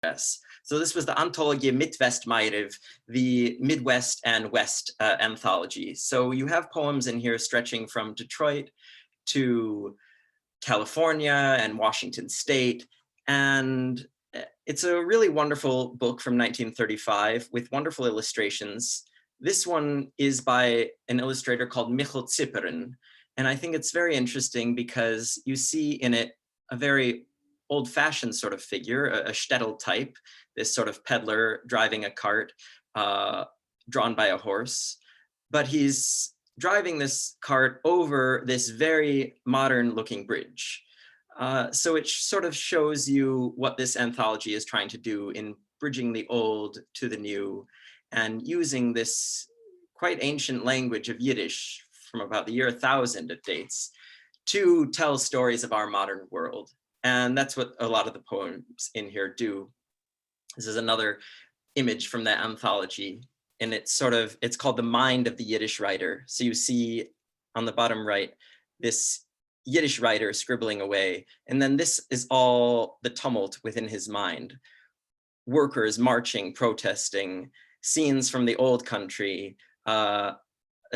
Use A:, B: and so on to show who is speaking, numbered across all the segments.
A: Yes. So this was the Antolige Mitvest myrev, the Midwest and West anthology. So you have poems in here stretching from Detroit to California and Washington State. And it's a really wonderful book from 1935 with wonderful illustrations. This one is by an illustrator called Mikhl Yashinsky. And I think it's very interesting because you see in it a very old-fashioned sort of figure, a shtetl type, this sort of peddler driving a cart drawn by a horse. But he's driving this cart over this very modern-looking bridge. So it sort of shows you what this anthology is trying to do in bridging the old to the new and using this quite ancient language of Yiddish from about the year 1000 it dates to tell stories of our modern world. And that's what a lot of the poems in here do. This is another image from that anthology. And it's called The Mind of the Yiddish Writer. So you see on the bottom right, this Yiddish writer scribbling away. And then this is all the tumult within his mind. Workers marching, protesting, scenes from the old country, a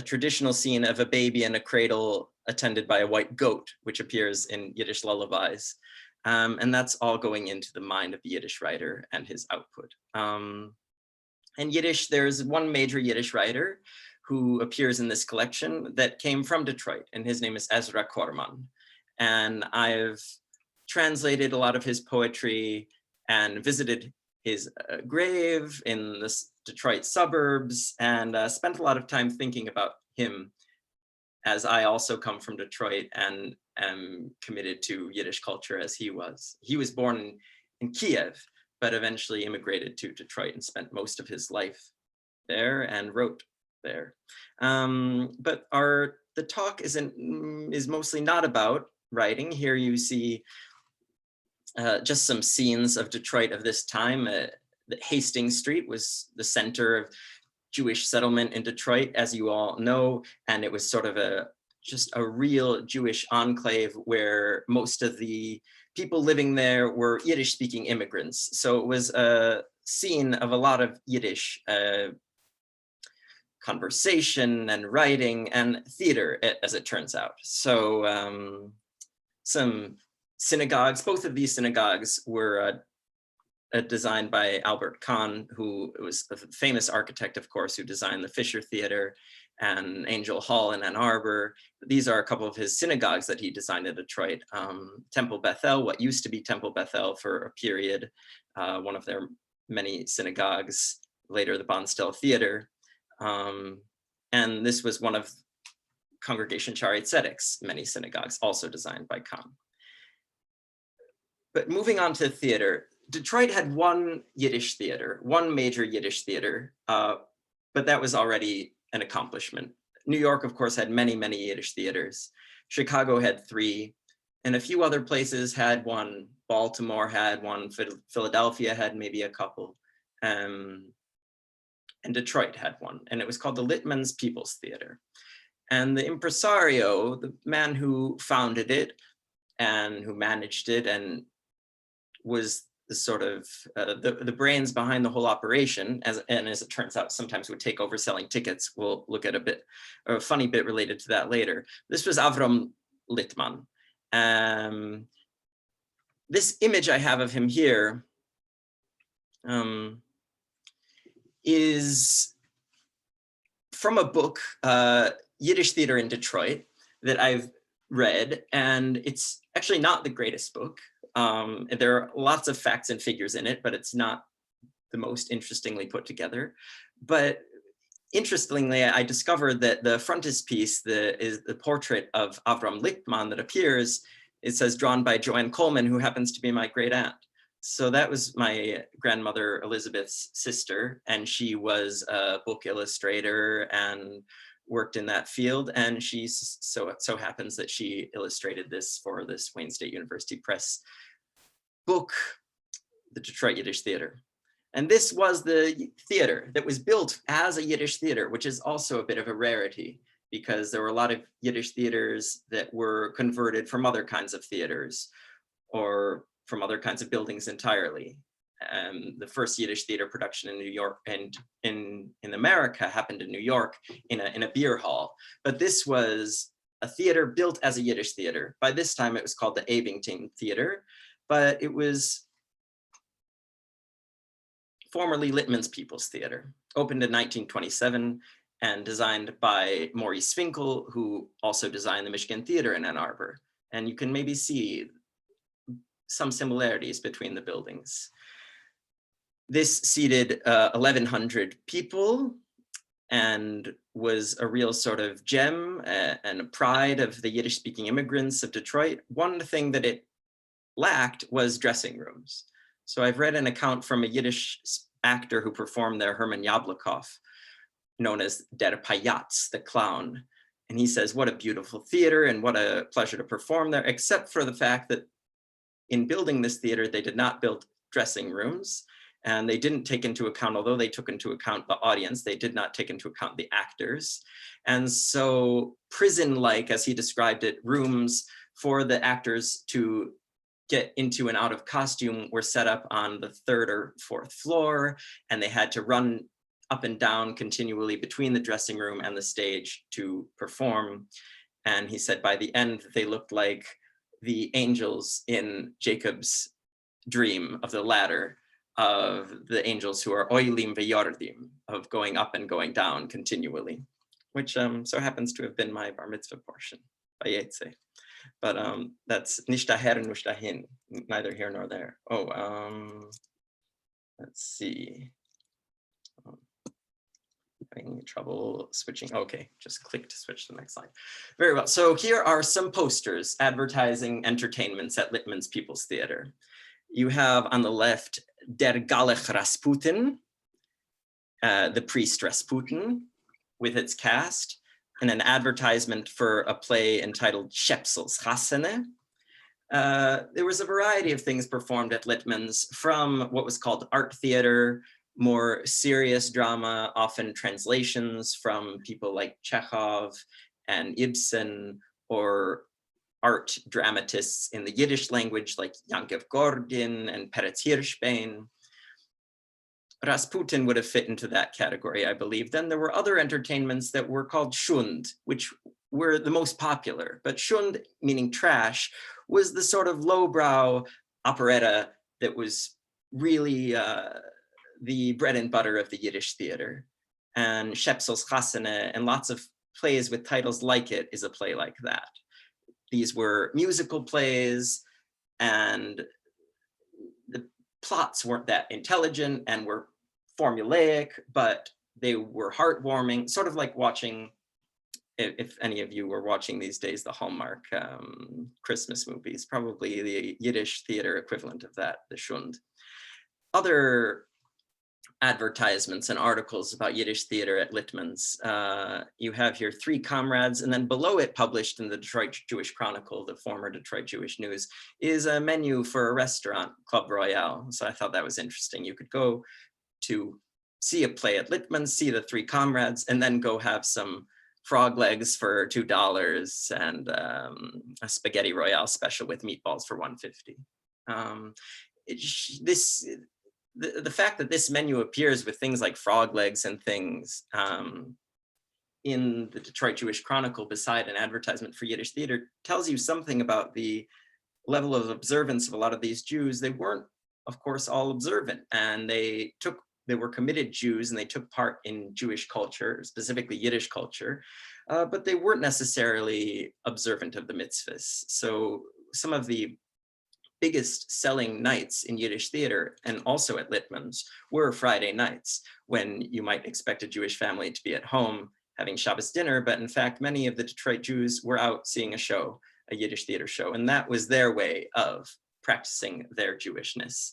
A: traditional scene of a baby in a cradle attended by a white goat, which appears in Yiddish lullabies. And that's all going into the mind of the Yiddish writer and his output. And Yiddish, there's one major Yiddish writer who appears in this collection that came from Detroit, and his name is Ezra Korman. And I've translated a lot of his poetry and visited his grave in the Detroit suburbs and spent a lot of time thinking about him, as I also come from Detroit and am committed to Yiddish culture as he was. He was born in Kiev, but eventually immigrated to Detroit and spent most of his life there and wrote there. But the talk is mostly not about writing. Here you see just some scenes of Detroit of this time. Hastings Street was the center of Jewish settlement in Detroit, as you all know, and it was sort of just a real Jewish enclave where most of the people living there were Yiddish-speaking immigrants. So it was a scene of a lot of Yiddish conversation and writing and theater, as it turns out. So some synagogues, both of these synagogues were designed by Albert Kahn, who was a famous architect, of course, who designed the Fisher Theater and Angel Hall in Ann Arbor. These are a couple of his synagogues that he designed in Detroit. Temple Bethel, what used to be Temple Bethel for a period, one of their many synagogues, later the Bonstel Theater. And this was one of Congregation Shaarei Tzedek's many synagogues, also designed by Kahn. But moving on to theater, Detroit had one Yiddish theater, one major Yiddish theater, but that was already an accomplishment. New York, of course, had many, many Yiddish theaters. Chicago had 3, and a few other places had one. Baltimore had one, Philadelphia had maybe a couple, and Detroit had one, and it was called the Litman's People's Theater. And the impresario, the man who founded it and who managed it and was the sort of the brains behind the whole operation, and as it turns out, sometimes would take over selling tickets. We'll look at a funny bit related to that later. This was Avram Litman. This image I have of him here is from a book, Yiddish Theater in Detroit, that I've read, and it's actually not the greatest book. There are lots of facts and figures in it, but it's not the most interestingly put together. But interestingly, I discovered that the frontispiece is the portrait of Avram Litman that appears. It says drawn by Joanne Coleman, who happens to be my great aunt. So that was my grandmother Elizabeth's sister, and she was a book illustrator and worked in that field. And she so happens that she illustrated this for this Wayne State University Press book, the Detroit Yiddish Theater. And this was the theater that was built as a Yiddish theater, which is also a bit of a rarity because there were a lot of Yiddish theaters that were converted from other kinds of theaters or from other kinds of buildings entirely. the first Yiddish theater production in New York and in America happened in New York in a beer hall. But this was a theater built as a Yiddish theater. By this time it was called the Abington Theater, but it was formerly Litman's People's Theater, opened in 1927 and designed by Maurice Finkel, who also designed the Michigan Theater in Ann Arbor. And you can maybe see some similarities between the buildings. This seated 1,100 people and was a real sort of gem and a pride of the Yiddish-speaking immigrants of Detroit. One thing that it lacked was dressing rooms. So I've read an account from a Yiddish actor who performed there, Herman Yablokov, known as Der Payatz, the clown. And he says, what a beautiful theater and what a pleasure to perform there, except for the fact that in building this theater, they did not build dressing rooms. And they didn't take into account, although they took into account the audience, they did not take into account the actors. And so prison-like, as he described it, rooms for the actors to get into and out of costume were set up on the 3rd or 4th floor, and they had to run up and down continually between the dressing room and the stage to perform. And he said by the end, they looked like the angels in Jacob's dream of the ladder, of the angels who are oilim veyordim, of going up and going down continually, which so happens to have been my bar mitzvah portion, Vayetze. But that's nicht daher nicht dahin, neither here nor there. Oh, let's see. Having trouble switching. Okay, just click to switch to the next slide. Very well. So here are some posters advertising entertainments at Litman's People's Theater. You have on the left Der Galech Rasputin, the priest Rasputin, with its cast, and an advertisement for a play entitled Shepsel's Chassene. There was a variety of things performed at Litman's, from what was called art theater, more serious drama, often translations from people like Chekhov and Ibsen, or art dramatists in the Yiddish language like Yankev Gordin and Peretz Hirschbein. Rasputin would have fit into that category, I believe. Then there were other entertainments that were called shund, which were the most popular. But shund, meaning trash, was the sort of lowbrow operetta that was really the bread and butter of the Yiddish theater. And Shepsel's Chassene and lots of plays with titles like it is a play like that. These were musical plays, and the plots weren't that intelligent and were formulaic, but they were heartwarming, sort of like watching, if any of you were watching these days, the Hallmark Christmas movies, probably the Yiddish theater equivalent of that, the shund. Other advertisements and articles about Yiddish theater at Litman's. You have here 3 Comrades, and then below it, published in the Detroit Jewish Chronicle, the former Detroit Jewish News, is a menu for a restaurant, Club Royale. So I thought that was interesting. You could go to see a play at Litman's, see the 3 Comrades, and then go have some frog legs for $2 and a spaghetti royale special with meatballs for $1.50. The fact that this menu appears with things like frog legs and things in the Detroit Jewish Chronicle beside an advertisement for Yiddish theater tells you something about the level of observance of a lot of these Jews. They weren't, of course, all observant, and they were committed Jews, and they took part in Jewish culture, specifically Yiddish culture, but they weren't necessarily observant of the mitzvahs. So some of the biggest selling nights in Yiddish theater, and also at Litman's, were Friday nights, when you might expect a Jewish family to be at home having Shabbos dinner, but in fact, many of the Detroit Jews were out seeing a show, a Yiddish theater show, and that was their way of practicing their Jewishness.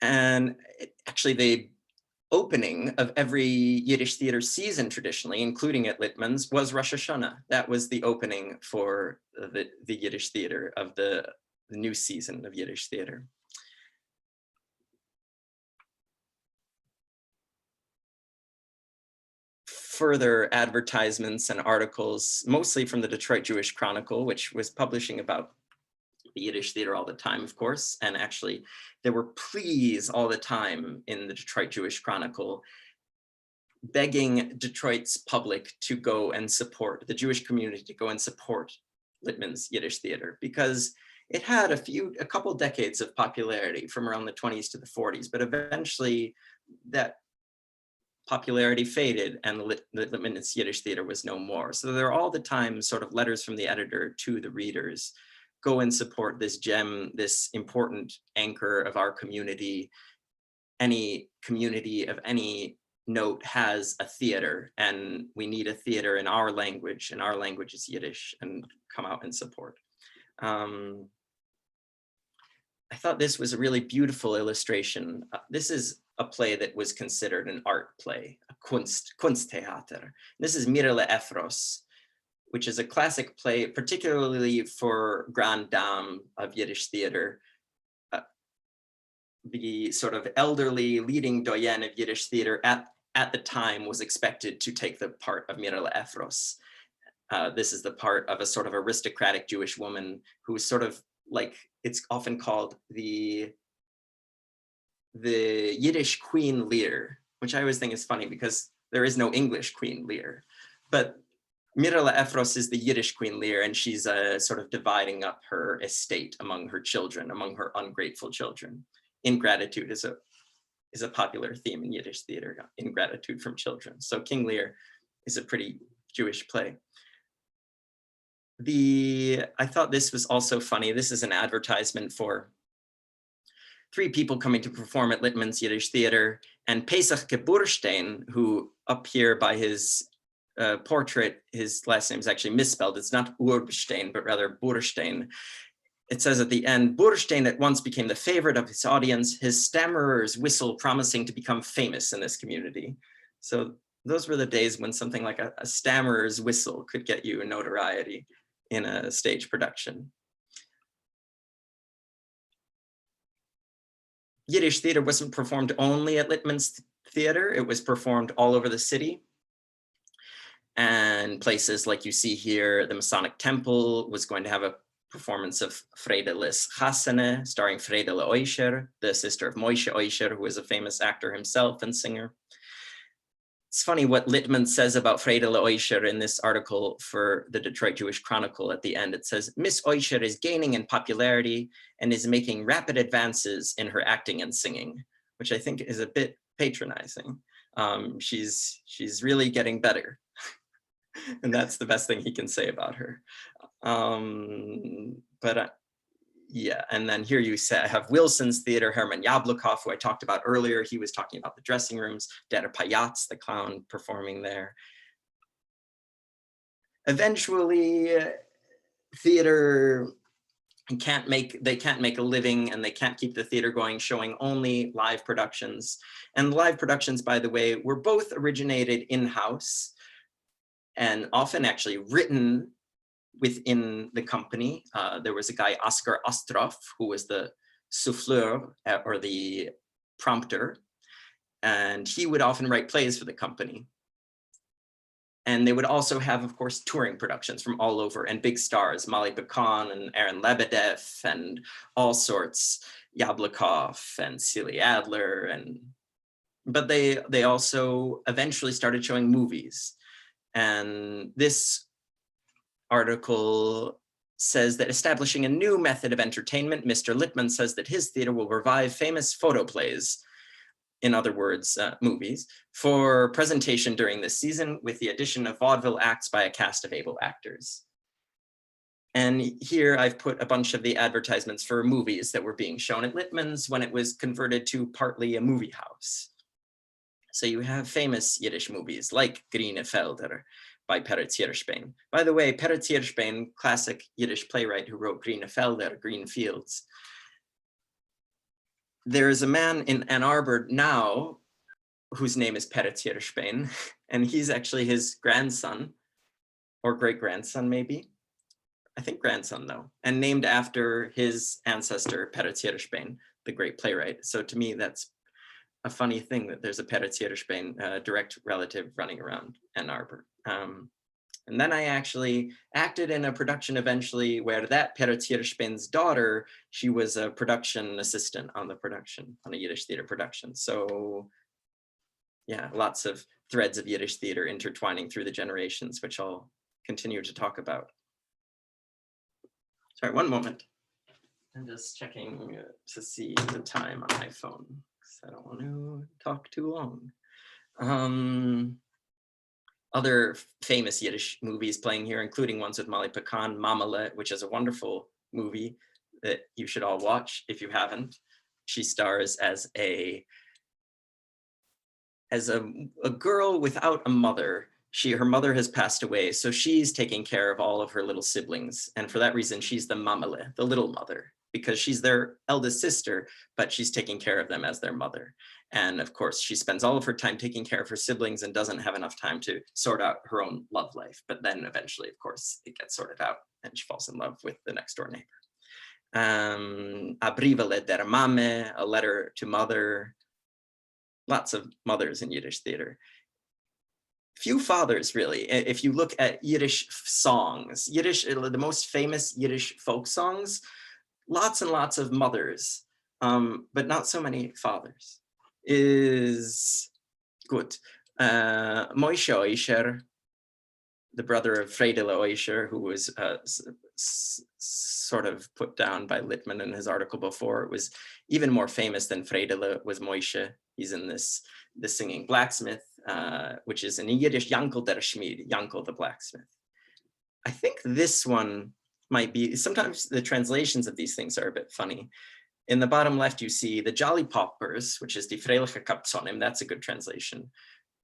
A: And actually, the opening of every Yiddish theater season traditionally, including at Litman's, was Rosh Hashanah. That was the opening for the Yiddish theater of the new season of Yiddish theater. Further advertisements and articles, mostly from the Detroit Jewish Chronicle, which was publishing about the Yiddish Theater all the time, of course. And actually, there were pleas all the time in the Detroit Jewish Chronicle begging Detroit's public to go and support, the Jewish community to go and support Litman's Yiddish Theater, because it had a couple decades of popularity from around the 20s to the 40s, but eventually that popularity faded and Litman's Yiddish Theater was no more. So there are all the time sort of letters from the editor to the readers, go and support this gem, this important anchor of our community. Any community of any note has a theater, and we need a theater in our language, and our language is Yiddish, and come out and support. I thought this was a really beautiful illustration. This is a play that was considered an art play, a Kunsttheater. This is Mirele Efros, which is a classic play, particularly for Grande Dame of Yiddish theater. The sort of elderly leading doyen of Yiddish theater at the time was expected to take the part of Mirele Efros. This is the part of a sort of aristocratic Jewish woman who is sort of like, it's often called the Yiddish Queen Lear, which I always think is funny because there is no English Queen Lear. But Mirele Efros is the Yiddish Queen Lear, and she's sort of dividing up her estate among her children, among her ungrateful children. Ingratitude is a popular theme in Yiddish theater, ingratitude from children. So King Lear is a pretty Jewish play. I thought this was also funny. This is an advertisement for 3 people coming to perform at Litman's Yiddish Theater, and Pesach Geburstein, who up here by his portrait, his last name is actually misspelled. It's not Urbstein, but rather Burstein. It says at the end, Burstein at once became the favorite of his audience, his stammerer's whistle promising to become famous in this community. So those were the days when something like a stammerer's whistle could get you notoriety in a stage production. Yiddish theater wasn't performed only at Litman's Theater, it was performed all over the city. And places like you see here, the Masonic Temple was going to have a performance of Freidelis Chassene, starring Freidele Oischer, the sister of Moishe Oischer, who was a famous actor himself and singer. It's funny what Litman says about Freidele Oischer in this article for the Detroit Jewish Chronicle at the end. It says, Miss Oischer is gaining in popularity and is making rapid advances in her acting and singing, which I think is a bit patronizing. She's really getting better. And that's the best thing he can say about her. Yeah, and then here you have Wilson's Theater, Herman Yablokov, who I talked about earlier. He was talking about the dressing rooms, Der Payatz, the clown, performing there. Eventually, theater they can't make a living, and they can't keep the theater going, showing only live productions. And live productions, by the way, were both originated in-house and often actually written within the company. There was a guy, Oskar Ostrov, who was the souffleur or the prompter, and he would often write plays for the company. And they would also have, of course, touring productions from all over, and big stars, Molly Bacon and Aaron Lebedev and all sorts, Yablokov and Celia Adler. But they also eventually started showing movies. And this article says that establishing a new method of entertainment, Mr. Litman says that his theater will revive famous photoplays, in other words, movies, for presentation during this season with the addition of vaudeville acts by a cast of able actors. And here I've put a bunch of the advertisements for movies that were being shown at Litman's when it was converted to partly a movie house. So you have famous Yiddish movies like Grine Felder by Peretz Hirschbein. By the way, Peretz Hirschbein, classic Yiddish playwright who wrote Grine Felder, Green Fields. There is a man in Ann Arbor now whose name is Peretz Hirschbein, and he's actually his grandson, or great-grandson maybe. I think grandson though, and named after his ancestor, Peretz Hirschbein, the great playwright. So to me, that's a funny thing that there's a Peretz Hirschbein direct relative running around Ann Arbor. And then I actually acted in a production eventually where that Peretierspin's daughter, she was a production assistant on the production, on a Yiddish theater production. So yeah, lots of threads of Yiddish theater intertwining through the generations, which I'll continue to talk about. Sorry, one moment. I'm just checking to see the time on my phone because I don't want to talk too long. Other famous Yiddish movies playing here, including ones with Molly Pecan, Mamele, which is a wonderful movie that you should all watch if you haven't. She stars as a girl without a mother. Her mother has passed away, so she's taking care of all of her little siblings. And for that reason, she's the Mamele, the little mother, because she's their eldest sister, but she's taking care of them as their mother. And of course, she spends all of her time taking care of her siblings and doesn't have enough time to sort out her own love life. But then eventually, of course, it gets sorted out and she falls in love with the next door neighbor. A brivele der Mame, a letter to mother. Lots of mothers in Yiddish theater. Few fathers, really. If you look at Yiddish songs, the most famous Yiddish folk songs, lots and lots of mothers, but not so many fathers. Is good. Moshe Oisher, the brother of Friedele Oisher, who was sort of put down by Litman in his article before, it was even more famous than Friedele was Moshe. He's in the Singing Blacksmith, which is in Yiddish Yankel der Schmied, Yankel the blacksmith. I think this one might be, sometimes the translations of these things are a bit funny. In the bottom left, you see the Jolly Paupers, which is die Freiliche Kapzonim, that's a good translation.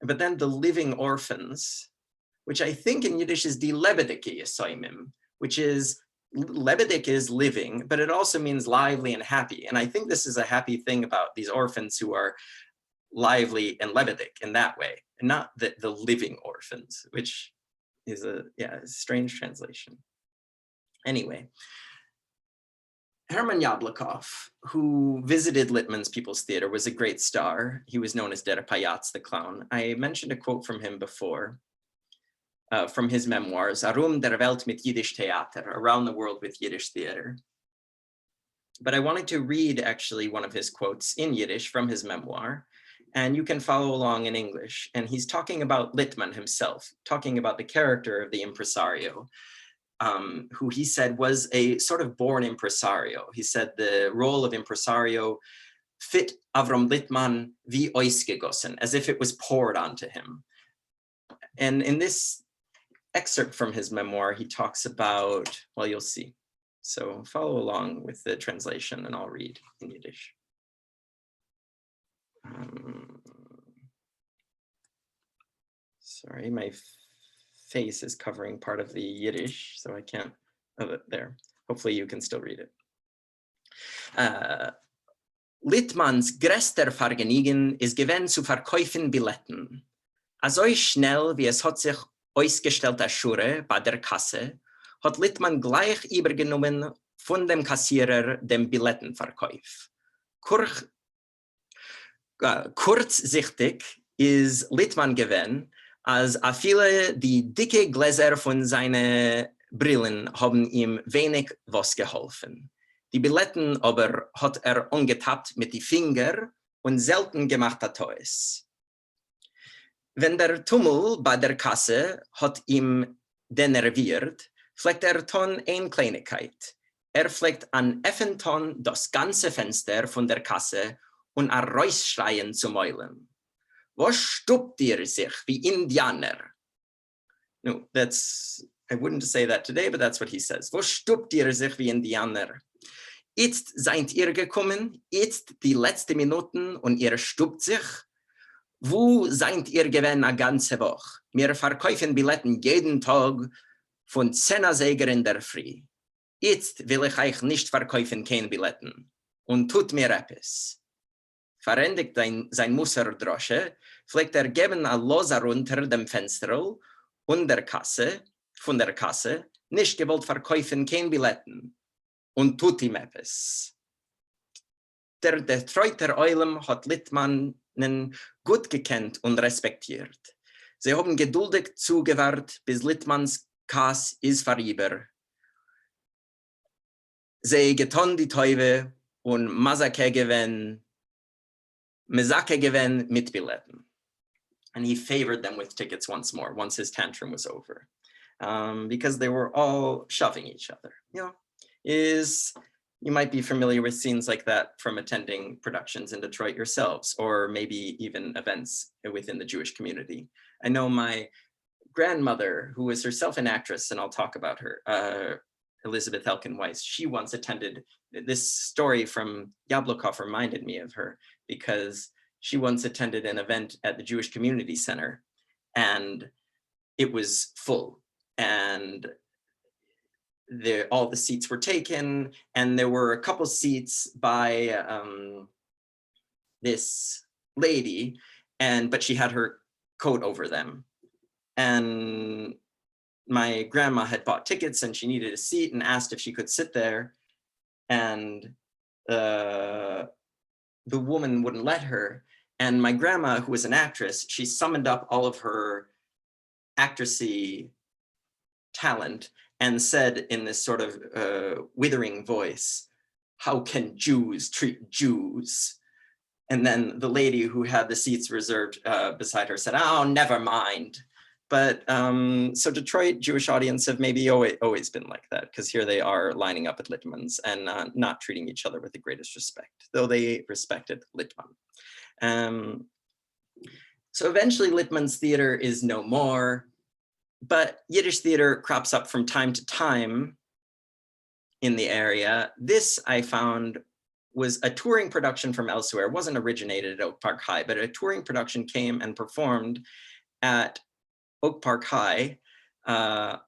A: But then the Living Orphans, which I think in Yiddish is die Lebedeke Yesoimim, which is, Lebedik is living, but it also means lively and happy. And I think this is a happy thing about these orphans who are lively and Lebedik in that way, and not the living orphans, which is a strange translation. Anyway, Herman Yablokov, who visited Litman's People's Theater, was a great star. He was known as Der Payaц, the clown. I mentioned a quote from him before, from his memoirs, Arum der Welt mit Yiddish Theater, Around the World with Yiddish Theater. But I wanted to read actually one of his quotes in Yiddish from his memoir, and you can follow along in English. And he's talking about Litman himself, talking about the character of the impresario, who he said was a sort of born impresario. He said the role of impresario fit Avram Litman wie ausgegossen, as if it was poured onto him. And in this excerpt from his memoir, he talks about, well, you'll see. So follow along with the translation and I'll read in Yiddish. Sorry, my face is covering part of the Yiddish, so I can't, there. Hopefully you can still read it. Litmans größter Vergnügen ist gewesen zu verkaufen Billetten. Also schnell, wie es hat sich ausgestellt als Schure bei der Kasse, hat Litman gleich übergenommen von dem Kassierer dem Billettenverkauf. Kurzsichtig ist Litman gewesen, als a viele die dicke Gläser von seinen Brillen haben ihm wenig was geholfen. Die Billetten aber hat angetappt mit die Finger und selten gemacht hat es. Wenn der Tummel bei der Kasse hat ihm denerviert, fleckt ton eine Kleinigkeit. Fleckt an Effenton das ganze Fenster von der Kasse und rausschreien zu meulen. Was stupt ihr sich wie Indianer? No, I wouldn't say that today, but that's what he says. Was stupt ihr sich wie Indianer? Jetzt seid ihr gekommen, jetzt die letzten Minuten und ihr stupt sich. Wo seid ihr gewesen eine ganze Woche? Wir verkaufen Billetten jeden Tag von 10 Säger in der Früh. Jetzt will ich euch nicht verkaufen, keine Billetten. Und tut mir etwas. Verendigt sein Musserdrosche, pflegt geben a Loser unter dem Fenster und von der Kasse, nicht gewollt verkaufen, kein Billetten. Und tut ihm etwas. Der Detroiter Eulem hat Litmanen gut gekannt und respektiert. Sie haben geduldig zugewahrt, bis Litmans Kass is vorüber. Sie geton die Teufel und Masake gewen mit Billetten. And he favored them with tickets once more, once his tantrum was over, because they were all shoving each other. You might be familiar with scenes like that from attending productions in Detroit yourselves, or maybe even events within the Jewish community. I know my grandmother, who was herself an actress, and I'll talk about her, Elizabeth Elkin Weiss, she once attended, this story from Yablokov reminded me of her, because she once attended an event at the Jewish Community Center, and it was full, and all the seats were taken, and there were a couple seats by this lady, but she had her coat over them. And my grandma had bought tickets and she needed a seat and asked if she could sit there. And the woman wouldn't let her. And my grandma, who was an actress, she summoned up all of her actressy talent and said in this sort of withering voice, "How can Jews treat Jews?" And then the lady who had the seats reserved beside her said, "Oh, never mind." But so Detroit Jewish audience have maybe always been like that, because here they are lining up at Litman's and not treating each other with the greatest respect, though they respected Litman. So eventually Litman's theater is no more, but Yiddish theater crops up from time to time in the area. This I found was a touring production from elsewhere. It wasn't originated at Oak Park High, but a touring production came and performed at Oak Park High, a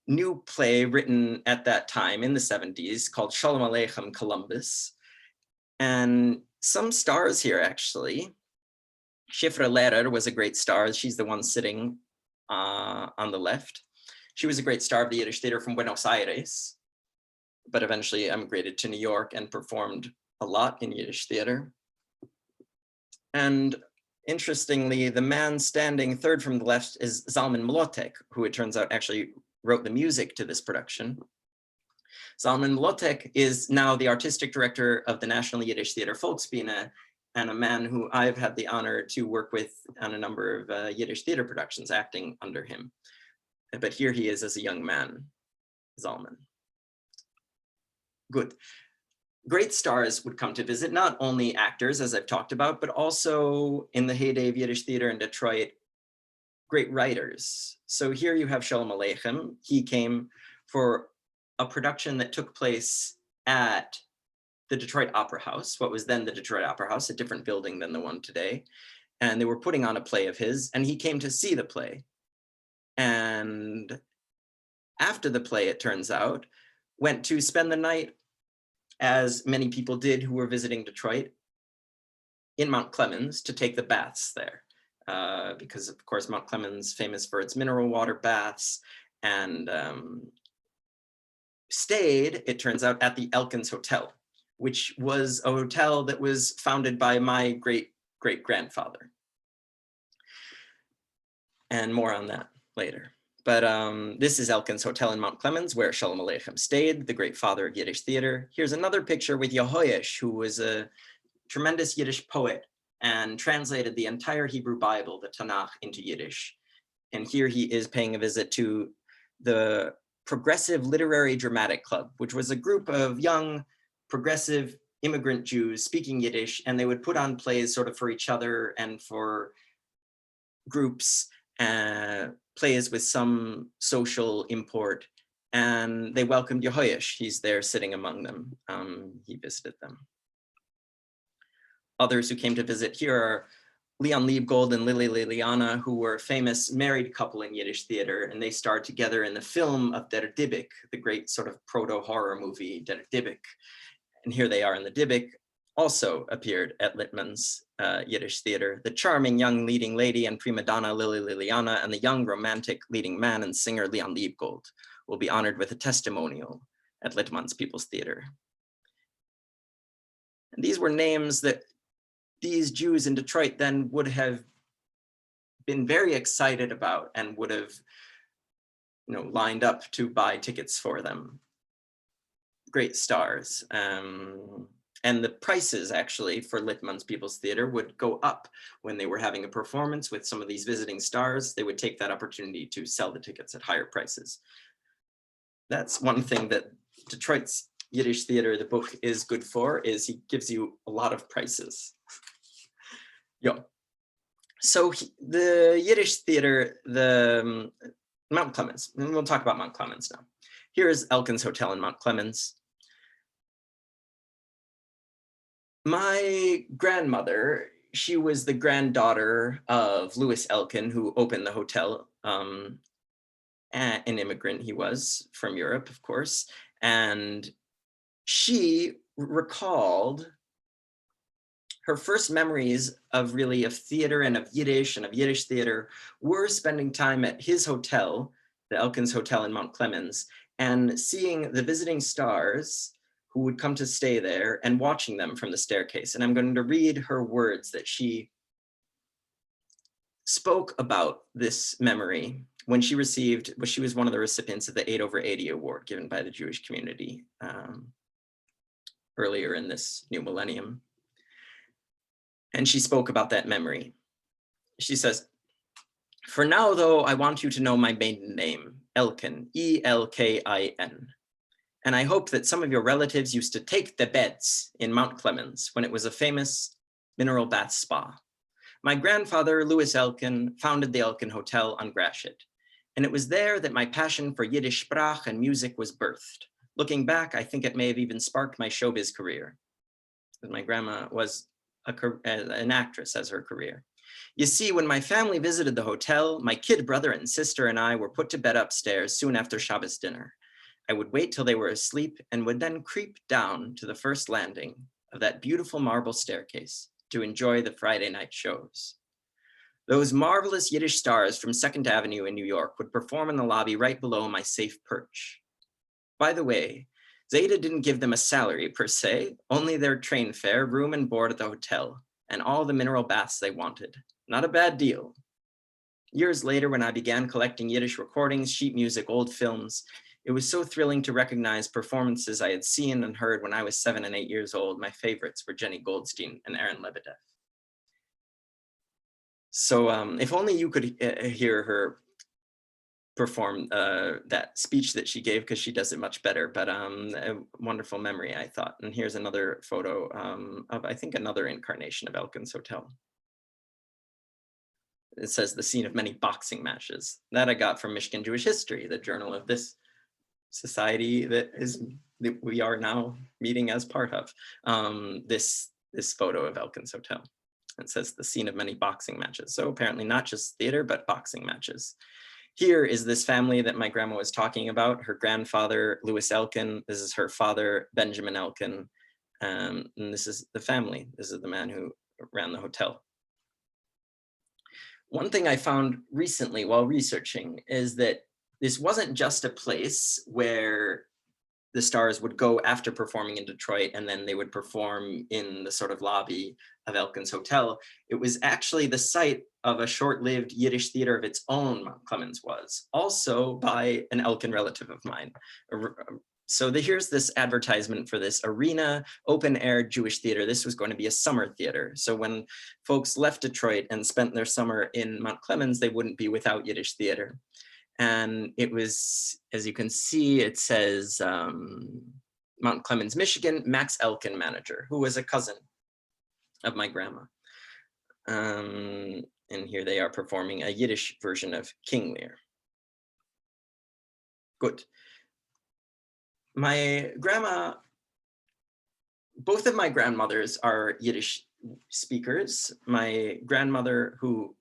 A: new play written at that time in the 70s called Shalom Alejand, Columbus. And some stars here, actually. Shifra Lehrer was a great star. She's the one sitting on the left. She was a great star of the Yiddish theater from Buenos Aires, but eventually emigrated to New York and performed a lot in Yiddish theater. And interestingly, the man standing third from the left is Salman Milotek, who it turns out actually wrote the music to this production. Salman Milotek is now the artistic director of the National Yiddish Theater Volksbühne, and a man who I've had the honor to work with on a number of Yiddish theater productions, acting under him. But here he is as a young man, Salman. Good. Great stars would come to visit, not only actors, as I've talked about, but also in the heyday of Yiddish theater in Detroit, great writers. So here you have Shalom Alejand. He came for a production that took place at the Detroit Opera House, what was then the Detroit Opera House, a different building than the one today. And they were putting on a play of his, and he came to see the play. And after the play, it turns out, went to spend the night, as many people did who were visiting Detroit, in Mount Clemons to take the baths there. Because of course, Mount Clemons famous for its mineral water baths, and stayed, it turns out, at the Elkins Hotel, which was a hotel that was founded by my great-great-grandfather. And more on that later. But this is Elkins Hotel in Mount Clemons, where Shalom Alejand stayed, the great father of Yiddish theater. Here's another picture with Yehoash, who was a tremendous Yiddish poet and translated the entire Hebrew Bible, the Tanakh, into Yiddish. And here he is paying a visit to the Progressive Literary Dramatic Club, which was a group of young, progressive immigrant Jews speaking Yiddish, and they would put on plays sort of for each other and for groups, plays with some social import, and they welcomed Yehoash. He's there sitting among them. He visited them. Others who came to visit here are Leon Liebgold and Lily Liliana, who were a famous married couple in Yiddish theater, and they starred together in the film of Der Dybbuk, the great sort of proto-horror movie, Der Dybbuk. And here they are in the Dybbuk, also appeared at Litman's Yiddish theater. The charming young leading lady and prima donna Lily Liliana and the young romantic leading man and singer Leon Liebgold will be honored with a testimonial at Litman's People's Theater. And these were names that these Jews in Detroit then would have been very excited about and would have, lined up to buy tickets for them. Great stars. And the prices actually for Litman's People's Theater would go up when they were having a performance with some of these visiting stars. They would take that opportunity to sell the tickets at higher prices. That's one thing that Detroit's Yiddish Theater, the book, is good for, is he gives you a lot of prices. Yo. So the Yiddish Theater, the Mount Clemens, and we'll talk about Mount Clemens now. Here is Elkins Hotel in Mount Clemens. My grandmother, she was the granddaughter of Louis Elkin, who opened the hotel. An immigrant he was from Europe, of course. And she recalled her first memories of theater and of Yiddish theater were spending time at his hotel, the Elkins Hotel in Mount Clemens, and seeing the visiting stars who would come to stay there and watching them from the staircase. And I'm going to read her words that she spoke about this memory when she was one of the recipients of the 8/80 award given by the Jewish community earlier in this new millennium. And she spoke about that memory. She says, "For now, though, I want you to know my maiden name, Elkin, E-L-K-I-N. And I hope that some of your relatives used to take the beds in Mount Clemens when it was a famous mineral bath spa. My grandfather, Louis Elkin, founded the Elkin Hotel on Gratiot. And it was there that my passion for Yiddish sprach and music was birthed. Looking back, I think it may have even sparked my showbiz career. My grandma was an actress as her career. You see, when my family visited the hotel, my kid brother and sister and I were put to bed upstairs soon after Shabbos dinner. I would wait till they were asleep and would then creep down to the first landing of that beautiful marble staircase to enjoy the Friday night shows. Those marvelous Yiddish stars from 2nd Avenue in New York would perform in the lobby right below my safe perch. By the way, Zeta didn't give them a salary per se, only their train fare, room and board at the hotel, and all the mineral baths they wanted. Not a bad deal. Years later, when I began collecting Yiddish recordings, sheet music, old films, it was so thrilling to recognize performances I had seen and heard when I was 7 and 8 years old. My favorites were Jenny Goldstein and Aaron Lebedev." So if only you could hear her perform that speech that she gave, because she does it much better, but a wonderful memory, I thought. And here's another photo of, I think, another incarnation of Elkins Hotel. It says the scene of many boxing matches. That I got from Michigan Jewish History, the journal of this society that we are now meeting as part of. This photo of Elkins Hotel. It says the scene of many boxing matches. So apparently not just theater, but boxing matches. Here is this family that my grandma was talking about. Her grandfather, Louis Elkin. This is her father, Benjamin Elkin. And this is the family. This is the man who ran the hotel. One thing I found recently while researching is that this wasn't just a place where the stars would go after performing in Detroit and then they would perform in the sort of lobby of Elkins Hotel. It was actually the site of a short-lived Yiddish theater of its own, Mount Clemens was, also by an Elkin relative of mine. So here's this advertisement for this arena, open-air Jewish theater. This was going to be a summer theater. So when folks left Detroit and spent their summer in Mount Clemens, they wouldn't be without Yiddish theater. And it was, as you can see, it says Mount Clemens, Michigan, Max Elkin manager, who was a cousin of my grandma. And here they are performing a Yiddish version of King Lear. Good. My grandma, both of my grandmothers are Yiddish speakers. My grandmother, who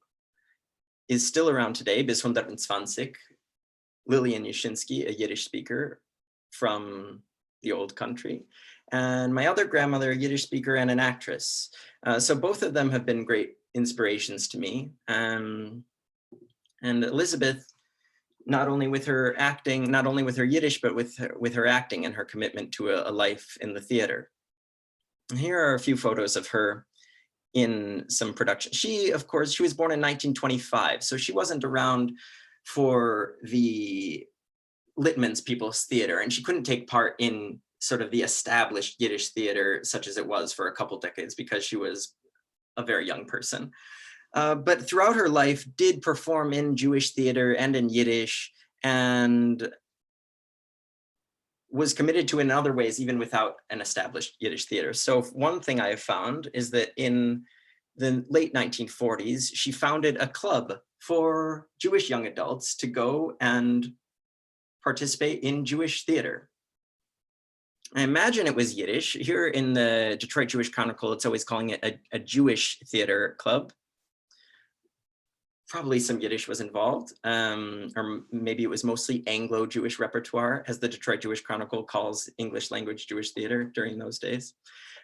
A: is still around today, bis 120, Lillian Yashinsky, a Yiddish speaker from the old country. And my other grandmother, a Yiddish speaker and an actress. So both of them have been great inspirations to me. And Elizabeth, not only with her acting, not only with her Yiddish, but with her acting and her commitment to a life in the theater. And here are a few photos of her in some production. She, of course, she was born in 1925, so she wasn't around for the Litman's People's Theater, and she couldn't take part in sort of the established Yiddish theater such as it was for a couple decades because she was a very young person. But throughout her life did perform in Jewish theater and in Yiddish, and was committed to in other ways even without an established Yiddish theater. So one thing I have found is that in the late 1940s, she founded a club for Jewish young adults to go and participate in Jewish theater. I imagine it was Yiddish. Here in the Detroit Jewish Chronicle, it's always calling it a Jewish theater club. Probably some Yiddish was involved, or maybe it was mostly Anglo-Jewish repertoire, as the Detroit Jewish Chronicle calls English language Jewish theater during those days.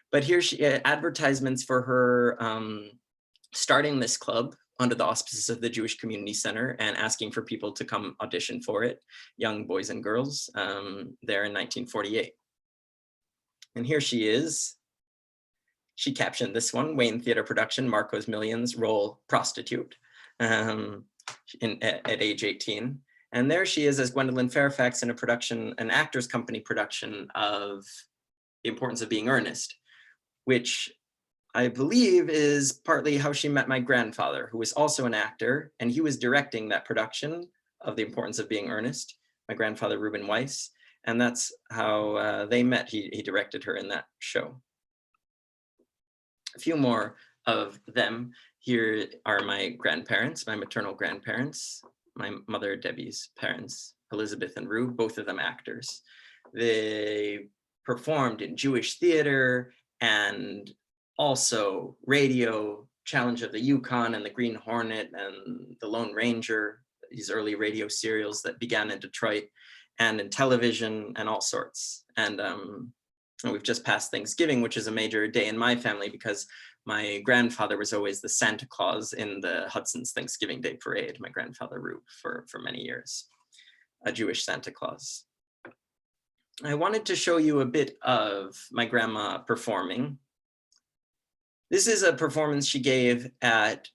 A: But here she advertisements for her starting this club under the auspices of the Jewish Community Center and asking for people to come audition for it, young boys and girls, there in 1948. And here she is. She captioned this one, Wayne Theater production, Marco's Millions, role prostitute, at age 18. And there she is as Gwendolyn Fairfax in a production, an Actors Company production of The Importance of Being Earnest, which I believe is partly how she met my grandfather, who was also an actor, and he was directing that production of The Importance of Being Earnest, my grandfather, Reuben Weiss, and that's how they met. He directed her in that show. A few more of them. Here are my grandparents, my maternal grandparents, my mother, Debbie's parents, Elizabeth and Rue, both of them actors. They performed in Jewish theater and also radio, Challenge of the Yukon and the Green Hornet and the Lone Ranger, these early radio serials that began in Detroit, and in television and all sorts. And we've just passed Thanksgiving, which is a major day in my family because my grandfather was always the Santa Claus in the Hudson's Thanksgiving Day Parade, my grandfather Rube, for many years, a Jewish Santa Claus. I wanted to show you a bit of my grandma performing. This is a performance she gave at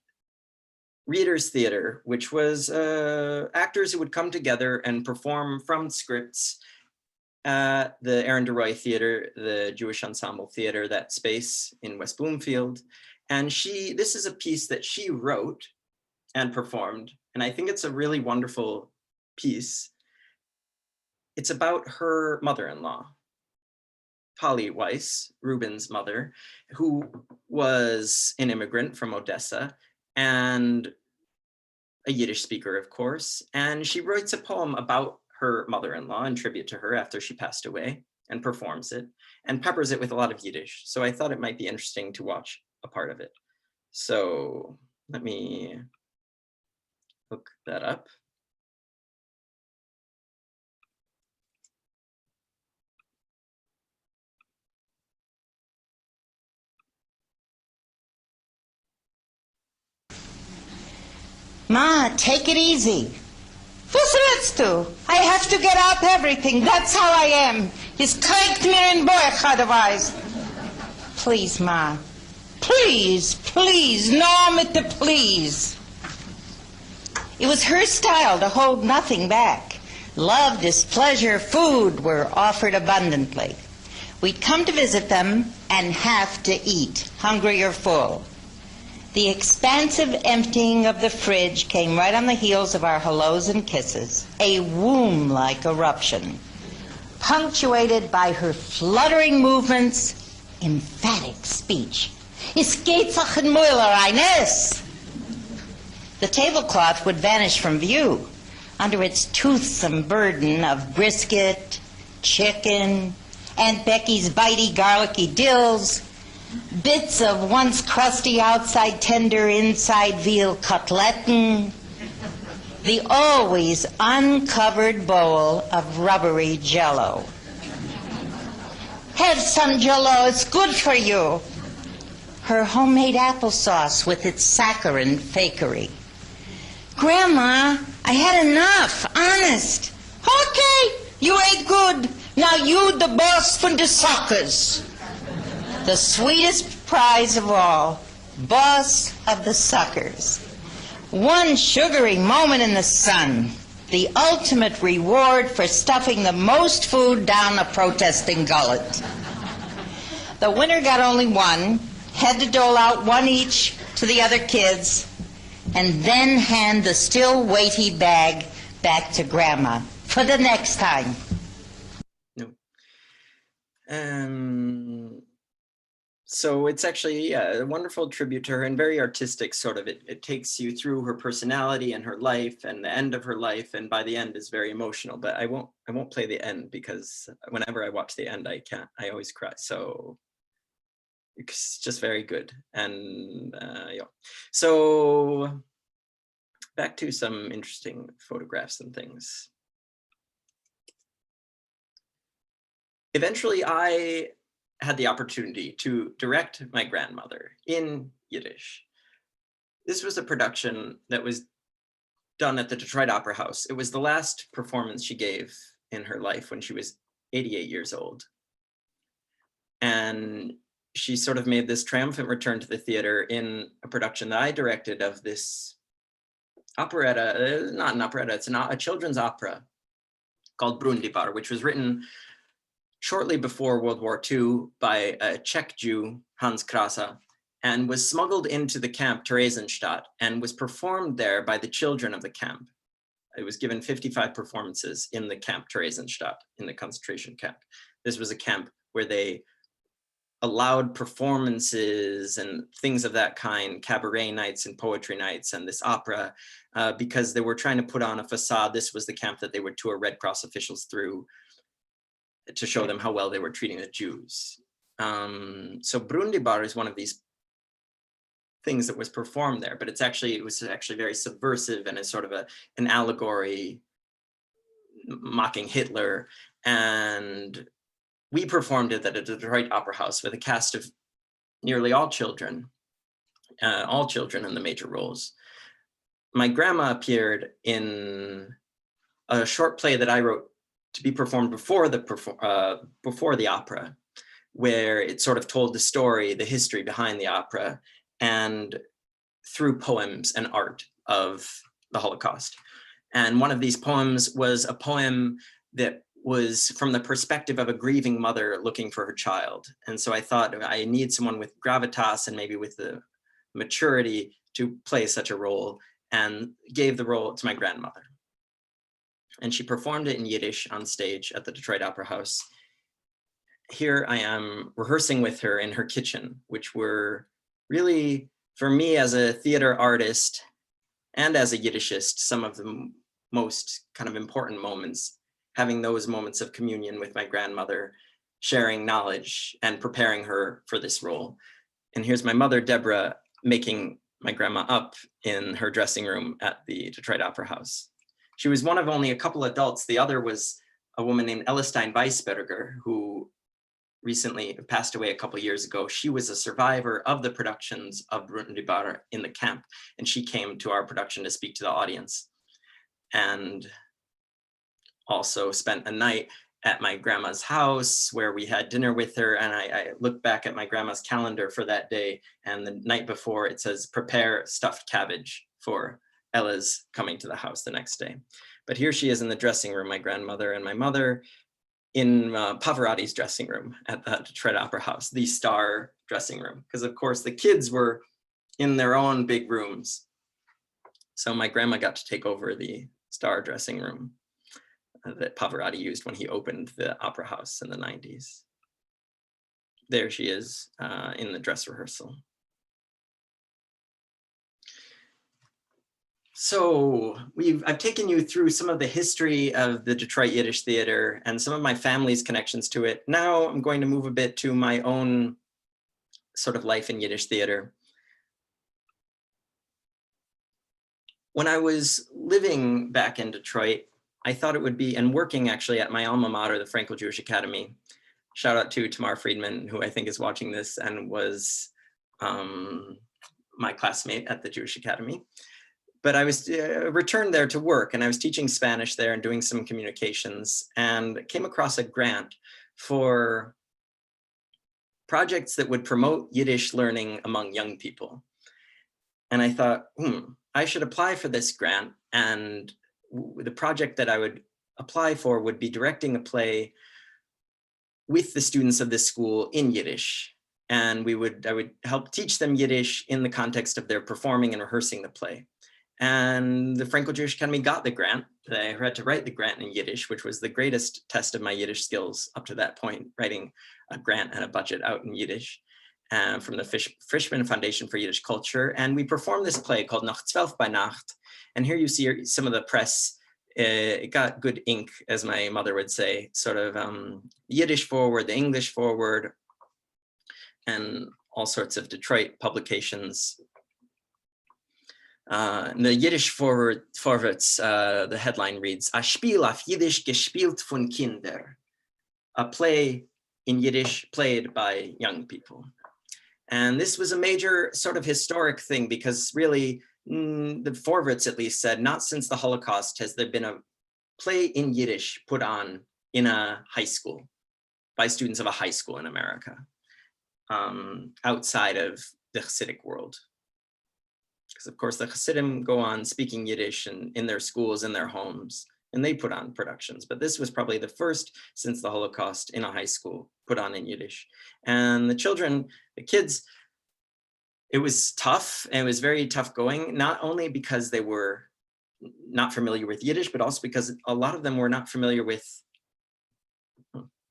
A: Reader's Theater, which was actors who would come together and perform from scripts at the Aaron DeRoy Theater, the Jewish Ensemble Theater, that space in West Bloomfield. And this is a piece that she wrote and performed, and I think it's a really wonderful piece. It's about her mother-in-law, Polly Weiss, Reuben's mother, who was an immigrant from Odessa and a Yiddish speaker, of course. And she writes a poem about her mother-in-law in tribute to her after she passed away, and performs it and peppers it with a lot of Yiddish. So I thought it might be interesting to watch a part of it. So let me look that up.
B: Ma, take it easy. Was willst du? I have to get out everything. That's how I am. Es kriegt mir in Bauch otherwise. Please, Ma. Please, please. No, mit the please. It was her style to hold nothing back. Love, displeasure, food were offered abundantly. We'd come to visit them and have to eat, hungry or full. The expansive emptying of the fridge came right on the heels of our hellos and kisses, a womb-like eruption, punctuated by her fluttering movements, emphatic speech. Es geht sich in Müller eines. The tablecloth would vanish from view under its toothsome burden of brisket, chicken, Aunt Becky's bitey garlicky dills, bits of once crusty outside tender inside veal cutletten, the always uncovered bowl of rubbery jello. Have some jello, it's good for you. Her homemade applesauce with its saccharine fakery. Grandma, I had enough, honest. Okay, you ate good. Now you the boss from the suckers. The sweetest prize of all, boss of the suckers. One sugary moment in the sun, the ultimate reward for stuffing the most food down a protesting gullet. The winner got only one, had to dole out one each to the other kids, and then hand the still weighty bag back to Grandma for the next time.
A: No. So it's actually a wonderful tribute to her and very artistic sort of. It takes you through her personality and her life and the end of her life, and by the end is very emotional. But I won't play the end because whenever I watch the end, I always cry. So it's just very good. And yeah. So back to some interesting photographs and things. Eventually, I had the opportunity to direct my grandmother in Yiddish. This was a production that was done at the Detroit Opera House. It was the last performance she gave in her life when she was 88 years old. And she sort of made this triumphant return to the theater in a production that I directed of this operetta, not an operetta, it's a children's opera called Brundibar, which was written shortly before World War II by a Czech Jew, Hans Krasa, and was smuggled into the camp Theresienstadt and was performed there by the children of the camp. It was given 55 performances in the camp Theresienstadt, in the concentration camp. This was a camp where they allowed performances and things of that kind, cabaret nights and poetry nights and this opera, because they were trying to put on a facade. This was the camp that they would tour Red Cross officials through to show them how well they were treating the Jews. So Brundibar is one of these things that was performed there, but it was actually very subversive and is sort of an allegory mocking Hitler. And we performed it at a Detroit Opera House with a cast of nearly all children in the major roles. My grandma appeared in a short play that I wrote to be performed before the opera, where it sort of told the story, the history behind the opera, and through poems and art of the Holocaust. And one of these poems was a poem that was from the perspective of a grieving mother looking for her child. And so I thought I need someone with gravitas and maybe with the maturity to play such a role, and gave the role to my grandmother. And she performed it in Yiddish on stage at the Detroit Opera House. Here I am rehearsing with her in her kitchen, which were really, for me as a theater artist and as a Yiddishist, some of the most kind of important moments, having those moments of communion with my grandmother, sharing knowledge and preparing her for this role. And here's my mother, Deborah, making my grandma up in her dressing room at the Detroit Opera House. She was one of only a couple adults. The other was a woman named Elistine Weisberger, who recently passed away a couple years ago. She was a survivor of the productions of Brundibar in the camp, and she came to our production to speak to the audience, and also spent a night at my grandma's house where we had dinner with her. And I looked back at my grandma's calendar for that day, and the night before it says, prepare stuffed cabbage for Ella's coming to the house the next day. But here she is in the dressing room, my grandmother, and my mother in Pavarotti's dressing room at the Detroit Opera House, the star dressing room, because of course the kids were in their own big rooms. So my grandma got to take over the star dressing room that Pavarotti used when he opened the Opera House in the 90s. There she is in the dress rehearsal. So I've taken you through some of the history of the Detroit Yiddish Theater and some of my family's connections to it. Now I'm going to move a bit to my own sort of life in Yiddish theater. When I was living back in Detroit, I thought it would be, and working actually at my alma mater, the Franco-Jewish Academy. Shout out to Tamar Friedman, who I think is watching this and was my classmate at the Jewish Academy. But I was returned there to work, and I was teaching Spanish there and doing some communications, and came across a grant for projects that would promote Yiddish learning among young people. And I thought, I should apply for this grant. And the project that I would apply for would be directing a play with the students of this school in Yiddish. And I would help teach them Yiddish in the context of their performing and rehearsing the play. And the Franco-Jewish Academy got the grant. I had to write the grant in Yiddish, which was the greatest test of my Yiddish skills up to that point, writing a grant and a budget out in Yiddish from the Frischman Foundation for Yiddish Culture. And we performed this play called Noch 12 bei Nacht. And here you see some of the press. It got good ink, as my mother would say, sort of Yiddish forward, the English forward, and all sorts of Detroit publications. The Yiddish forwards, the headline reads, A Spiel auf Yiddish gespielt von Kinder, a play in Yiddish played by young people. And this was a major sort of historic thing, because really, the forwards at least said, not since the Holocaust has there been a play in Yiddish put on in a high school by students of a high school in America, outside of the Hasidic world. Because of course the Hasidim go on speaking Yiddish in their schools, in their homes, and they put on productions. But this was probably the first since the Holocaust in a high school put on in Yiddish. And the kids, it was tough, and it was very tough going, not only because they were not familiar with Yiddish, but also because a lot of them were not familiar with,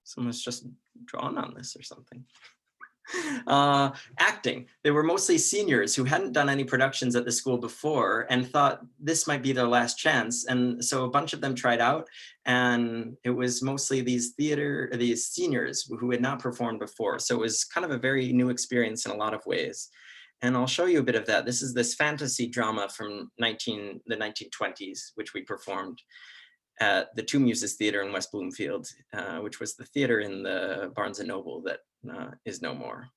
A: someone's just drawn on this or something. Acting. They were mostly seniors who hadn't done any productions at the school before and thought this might be their last chance. And so a bunch of them tried out, and it was mostly these seniors who had not performed before. So it was kind of a very new experience in a lot of ways. And I'll show you a bit of that. This is this fantasy drama from the 1920s, which we performed at the Two Muses Theater in West Bloomfield, which was the theater in the Barnes & Noble that is no more.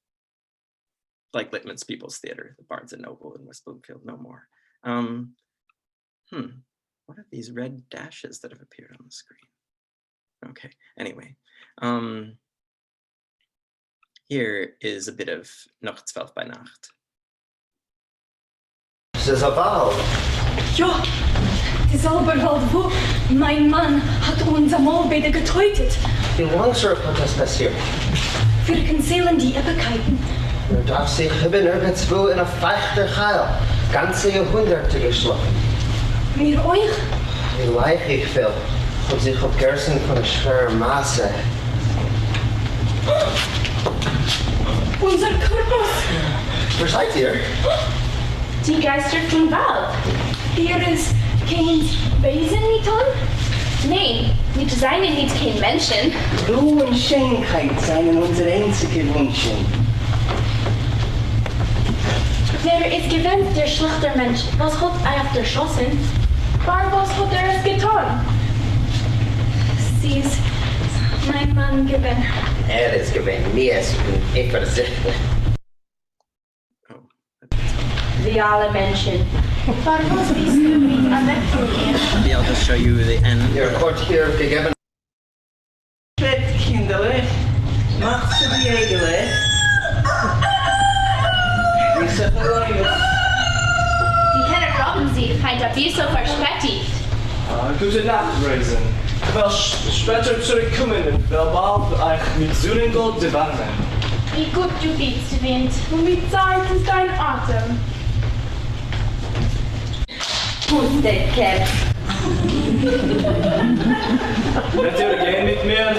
A: Like Litman's People's Theater, the Barnes & Noble in West Bloomfield, no more. What are these red dashes that have appeared on the screen? Okay, anyway. Here is a bit of Noch 12 bei Nacht.
C: Ze is Wahl.
D: Ja, het is al behaald wo. Mein Mann hat uns einmal beide getötet.
C: Wie lang zurück hat das passiert?
D: Wir concealen die Ewigkeiten.
C: Du darfst sich nirgendwo in einer feuchten Heil ganze Jahrhunderte geschlafen.
D: Mir euch?
C: Wie leicht ich viel und sich auf Gersen von einer schweren Masse.
D: Unser Körper.
C: Wer seid ihr?
D: Die Geister vom Wald. Hier ist kein Wesen nicht an?
E: Nein, wir seien nicht kein Menschen.
F: Ruhe und Schönheit seien unsere einzigen Menschen.
E: Wer ist gewinnt, der schlechte Mensch? Was hat er erschossen? Was hat er es getan? Sie ist mein Mann gewinnt.
C: Ist gewinnt, mir ist ich versichert.
E: Wie alle Menschen. Was bist du mit Avram?
A: Maybe I'll just show you the end.
C: Ihr Kort hier gegeben.
F: Bett, Kinderle. Macht sie die Egele. Wie ist das alleine?
E: Die Kinder glauben sich, heint er wie so verspätigt.
G: Gute Nacht, Raisin. Ich will später zurückkommen und will bald euch mit Sonnengold bewahren.
E: Wie gut du bist, Wind. Und wie zart ist dein Atem.
D: Pustelkerl.
G: Wollt ihr gehen mit mir?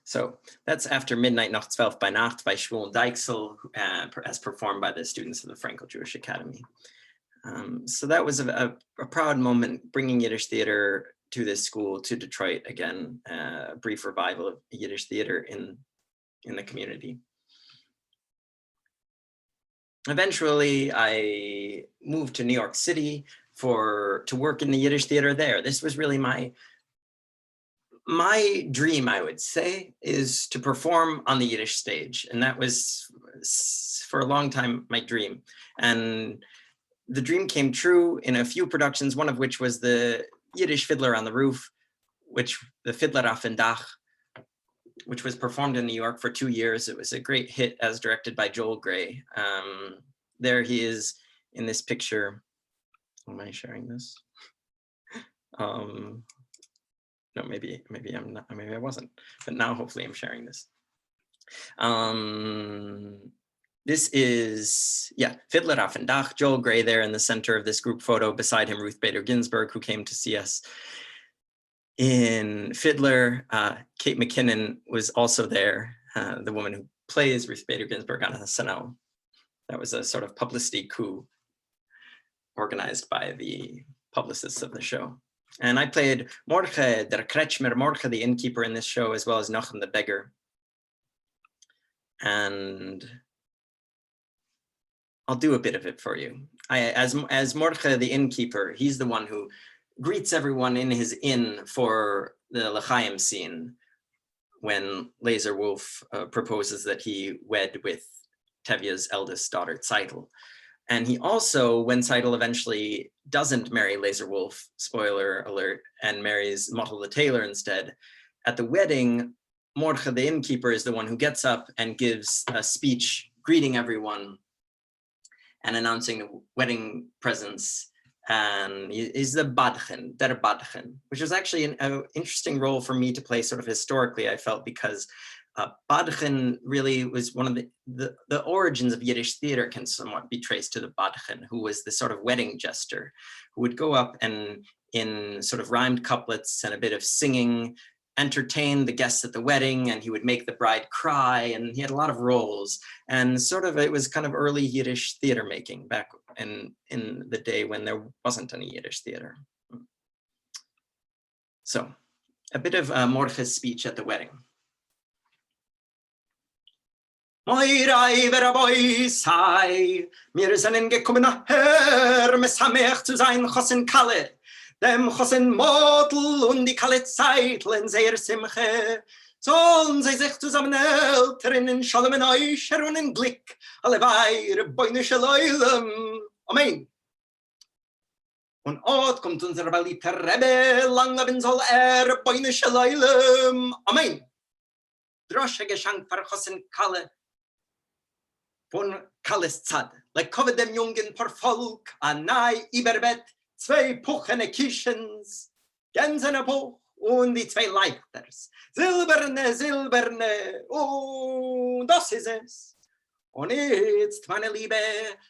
A: So that's After Midnight Noch 12 bei Nacht by Shmuel Deichsel, as performed by the students of the Franco-Jewish Academy. So that was a proud moment, bringing Yiddish theater to this school, to Detroit again, a brief revival of Yiddish theater in the community. Eventually, I moved to New York City to work in the Yiddish theater there. This was really my dream, I would say, is to perform on the Yiddish stage. And that was, for a long time, my dream. And the dream came true in a few productions, one of which was the Yiddish Fiddler on the Roof, the Fiddler auf dem Dach, which was performed in New York for 2 years. It was a great hit, as directed by Joel Gray. There he is in this picture. Am I sharing this? No, maybe I'm not. Maybe I wasn't. But now, hopefully, I'm sharing this. This is, Fiddler auf dem Dach. Joel Gray there in the center of this group photo. Beside him, Ruth Bader Ginsburg, who came to see us. In Fiddler, Kate McKinnon was also there, the woman who plays Ruth Bader Ginsburg on SNL. That was a sort of publicity coup organized by the publicists of the show. And I played Morche, der Kretschmer, Morche, the innkeeper in this show, as well as Nochem the beggar. And I'll do a bit of it for you. As Morche, the innkeeper, he's the one who greets everyone in his inn for the L'chaim scene when Laser Wolf proposes that he wed with Tevye's eldest daughter, Tzeitel. And he also, when Tzeitel eventually doesn't marry Laser Wolf, spoiler alert, and marries Mottel the tailor instead, at the wedding, Morche, the innkeeper, is the one who gets up and gives a speech greeting everyone and announcing the wedding presents. And he's the Badchen, der Badchen, which is actually an interesting role for me to play sort of historically, I felt, because Badchen really was one of the origins of Yiddish theater can somewhat be traced to the Badchen, who was the sort of wedding jester, who would go up and in sort of rhymed couplets and a bit of singing, entertain the guests at the wedding, and he would make the bride cry, and he had a lot of roles. And sort of it was kind of early Yiddish theater making back in the day when there wasn't any Yiddish theater. So a bit of Morche's speech at the wedding. Myrev Rabbi sei, mir sind gekommen nachher, mesamech zu sein, Chosen Kalle, dem Chosen Model und die Kalle Zeitlen sehr Simche, sollen sie sich zusammen älteren in Shalom Alejand und in Glück, alle weire beunische Leulem. Amen. Und ort kommt unser beliebter Rebbe, lang leben soll beunische Leulem. Amen. Drosche Geschenk für Chosen Kalle, von Kalles Zad, lekove dem jungen Verfolg, anai Iberbett, 2 puchene Kischens, Gänsene Buch und die 2 Leichters, silberne, oh, das ist es. Und jetzt, meine Liebe,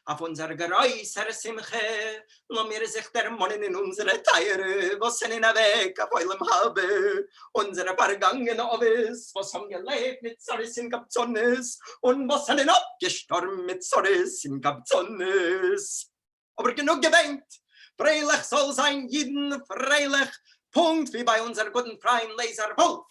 A: auf unser größere Simche, lo mir sich der Monnen in unsere Teire, was sind in der Weg auf eurem Halbe, unsere vergangene Ovis, was haben gelebt mit Zorris in Gabzones, und was sind abgestorben mit Zorris in Gabzones. Aber genug geweint, freilich soll sein jeden, freilich, Punkt wie bei unser guten freien Leser Wolf,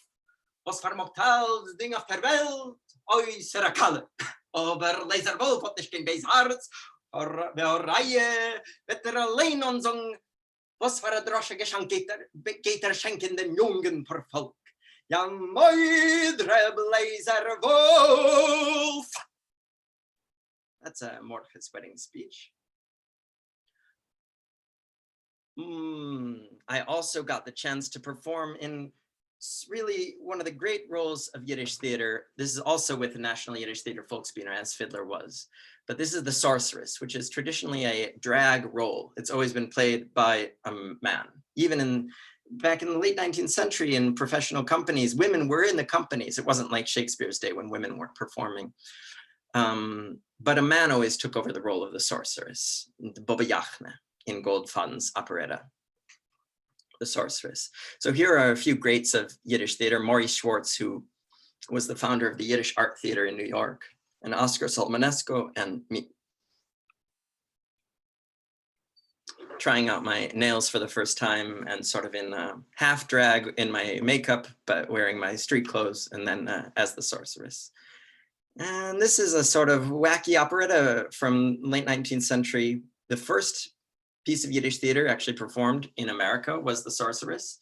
A: was vermogt alles Ding auf der Welt, äußere Kalle. Aber Leser Wolf hat nicht kein Beisharz, wer Reihe, wird allein und sagen, was für eine Drosche Geschenk geht schenken dem jungen Verfolg. Ja, Moidreb Leser Wolf. That's a Morche's wedding speech. I also got the chance to perform in really one of the great roles of Yiddish theater. This is also with the National Yiddish Theater Volksbühne, as Fiddler was. But this is the sorceress, which is traditionally a drag role. It's always been played by a man. Even back in the late 19th century in professional companies, women were in the companies. It wasn't like Shakespeare's day when women weren't performing. But a man always took over the role of the sorceress, the Bobbe Yachne in Goldfaden's operetta, The Sorceress. So here are a few greats of Yiddish theater. Maurice Schwartz, who was the founder of the Yiddish Art Theater in New York, and Oscar Salmonesco, and me. trying out my nails for the first time and sort of in half drag in my makeup, but wearing my street clothes, and then as the sorceress. And this is a sort of wacky operetta from late 19th century. The first piece of Yiddish theater actually performed in America was The Sorceress.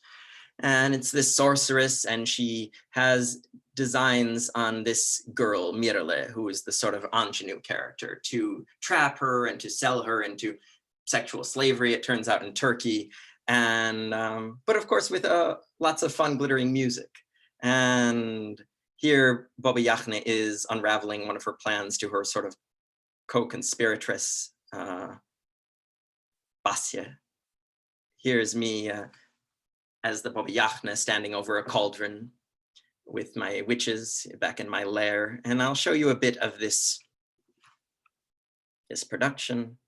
A: And it's this sorceress, and she has designs on this girl, Mirele, who is the sort of ingenue character, to trap her and to sell her into sexual slavery, it turns out, in Turkey. And, but of course, with lots of fun, glittering music. And here, Baba Yachne is unraveling one of her plans to her sort of co-conspiratress, Basya. Here's me as the Baba Yachne standing over a cauldron with my witches back in my lair. And I'll show you a bit of this production.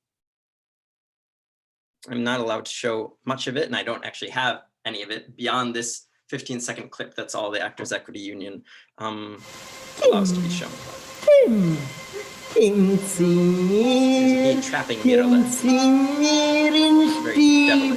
A: I'm not allowed to show much of it, and I don't actually have any of it beyond this 15-second clip. That's all the Actors Equity Union allows to be shown. Here's me trapping Mirele. Very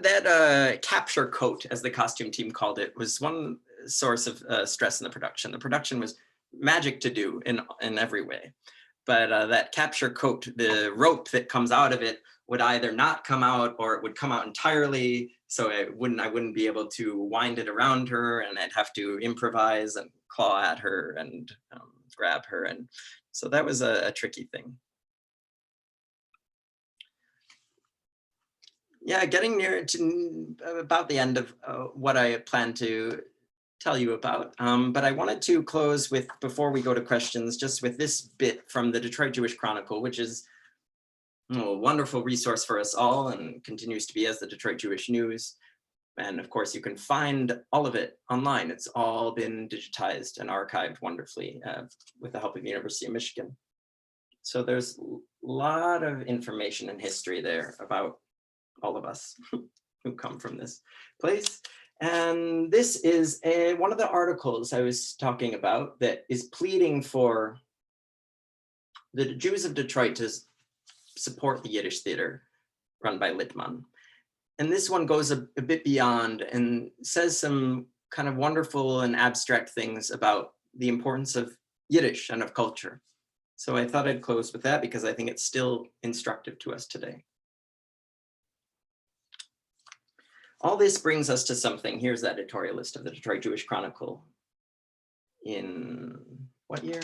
A: That capture coat, as the costume team called it, was one source of stress in the production. The production was magic to do in every way. But that capture coat, the rope that comes out of it would either not come out, or it would come out entirely. So I wouldn't be able to wind it around her, and I'd have to improvise and claw at her and grab her. And so that was a tricky thing. Yeah, getting near to about the end of what I plan to tell you about. But I wanted to close with, before we go to questions, just with this bit from the Detroit Jewish Chronicle, which is a wonderful resource for us all and continues to be as the Detroit Jewish News. And of course, you can find all of it online. It's all been digitized and archived wonderfully with the help of the University of Michigan. So there's a lot of information and history there about all of us who come from this place. And this is one of the articles I was talking about that is pleading for the Jews of Detroit to support the Yiddish Theater run by Litman. And this one goes a bit beyond and says some kind of wonderful and abstract things about the importance of Yiddish and of culture. So I thought I'd close with that because I think it's still instructive to us today. All this brings us to something. Here's the editorialist of the Detroit Jewish Chronicle in what year?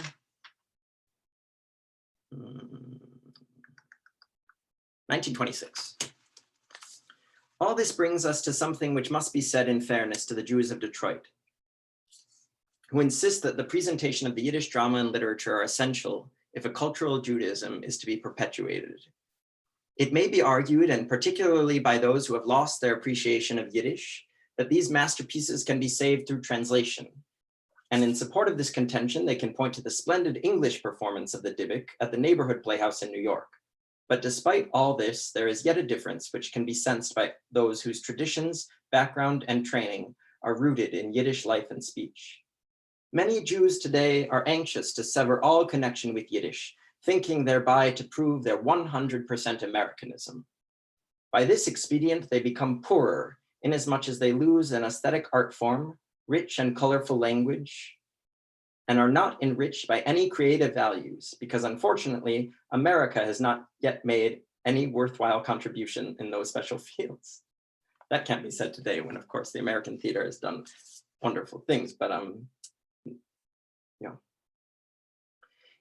A: 1926. All this brings us to something which must be said in fairness to the Jews of Detroit, who insist that the presentation of the Yiddish drama and literature are essential if a cultural Judaism is to be perpetuated. It may be argued, and particularly by those who have lost their appreciation of Yiddish, that these masterpieces can be saved through translation. And in support of this contention, they can point to the splendid English performance of the Dybbuk at the Neighborhood Playhouse in New York. But despite all this, there is yet a difference which can be sensed by those whose traditions, background, and training are rooted in Yiddish life and speech. Many Jews today are anxious to sever all connection with Yiddish, thinking thereby to prove their 100% Americanism. By this expedient, they become poorer, inasmuch as they lose an aesthetic art form, rich and colorful language, and are not enriched by any creative values, because unfortunately, America has not yet made any worthwhile contribution in those special fields. That can't be said today when, of course, the American theater has done wonderful things, but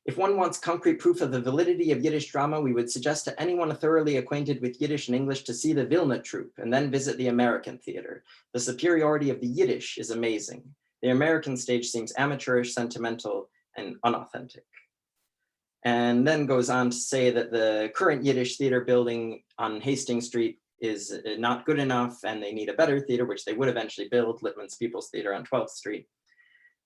A: if one wants concrete proof of the validity of Yiddish drama, we would suggest to anyone thoroughly acquainted with Yiddish and English to see the Vilna troupe and then visit the American theater. The superiority of the Yiddish is amazing. The American stage seems amateurish, sentimental, and unauthentic. And then goes on to say that the current Yiddish theater building on Hastings Street is not good enough and they need a better theater, which they would eventually build, Litman's People's Theater on 12th Street.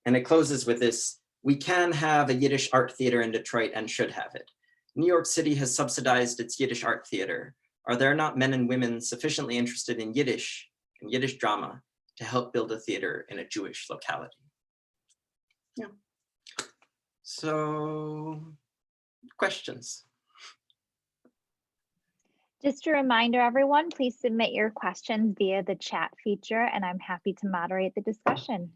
A: And it closes with this: we can have a Yiddish art theater in Detroit and should have it. New York City has subsidized its Yiddish art theater. Are there not men and women sufficiently interested in Yiddish and Yiddish drama to help build a theater in a Jewish locality? Yeah. So, questions?
H: Just a reminder, everyone, please submit your questions via the chat feature, and I'm happy to moderate the discussion.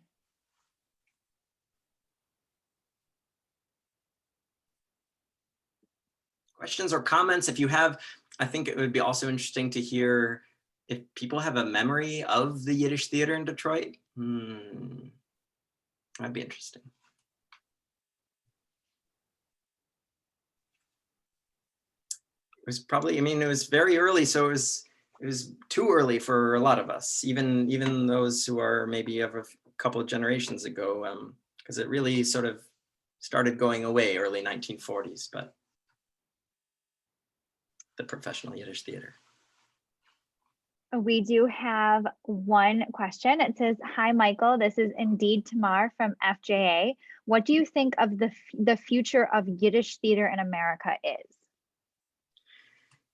A: Questions or comments? If you have, I think it would be also interesting to hear if people have a memory of the Yiddish theater in Detroit. That'd be interesting. It was probably, I mean, it was very early, so it was too early for a lot of us, even those who are maybe of a couple of generations ago, because it really sort of started going away early 1940s, but the professional Yiddish theater.
H: We do have one question. It says, "Hi, Michael. This is indeed Tamar from FJA. What do you think of the future of Yiddish theater in America is?"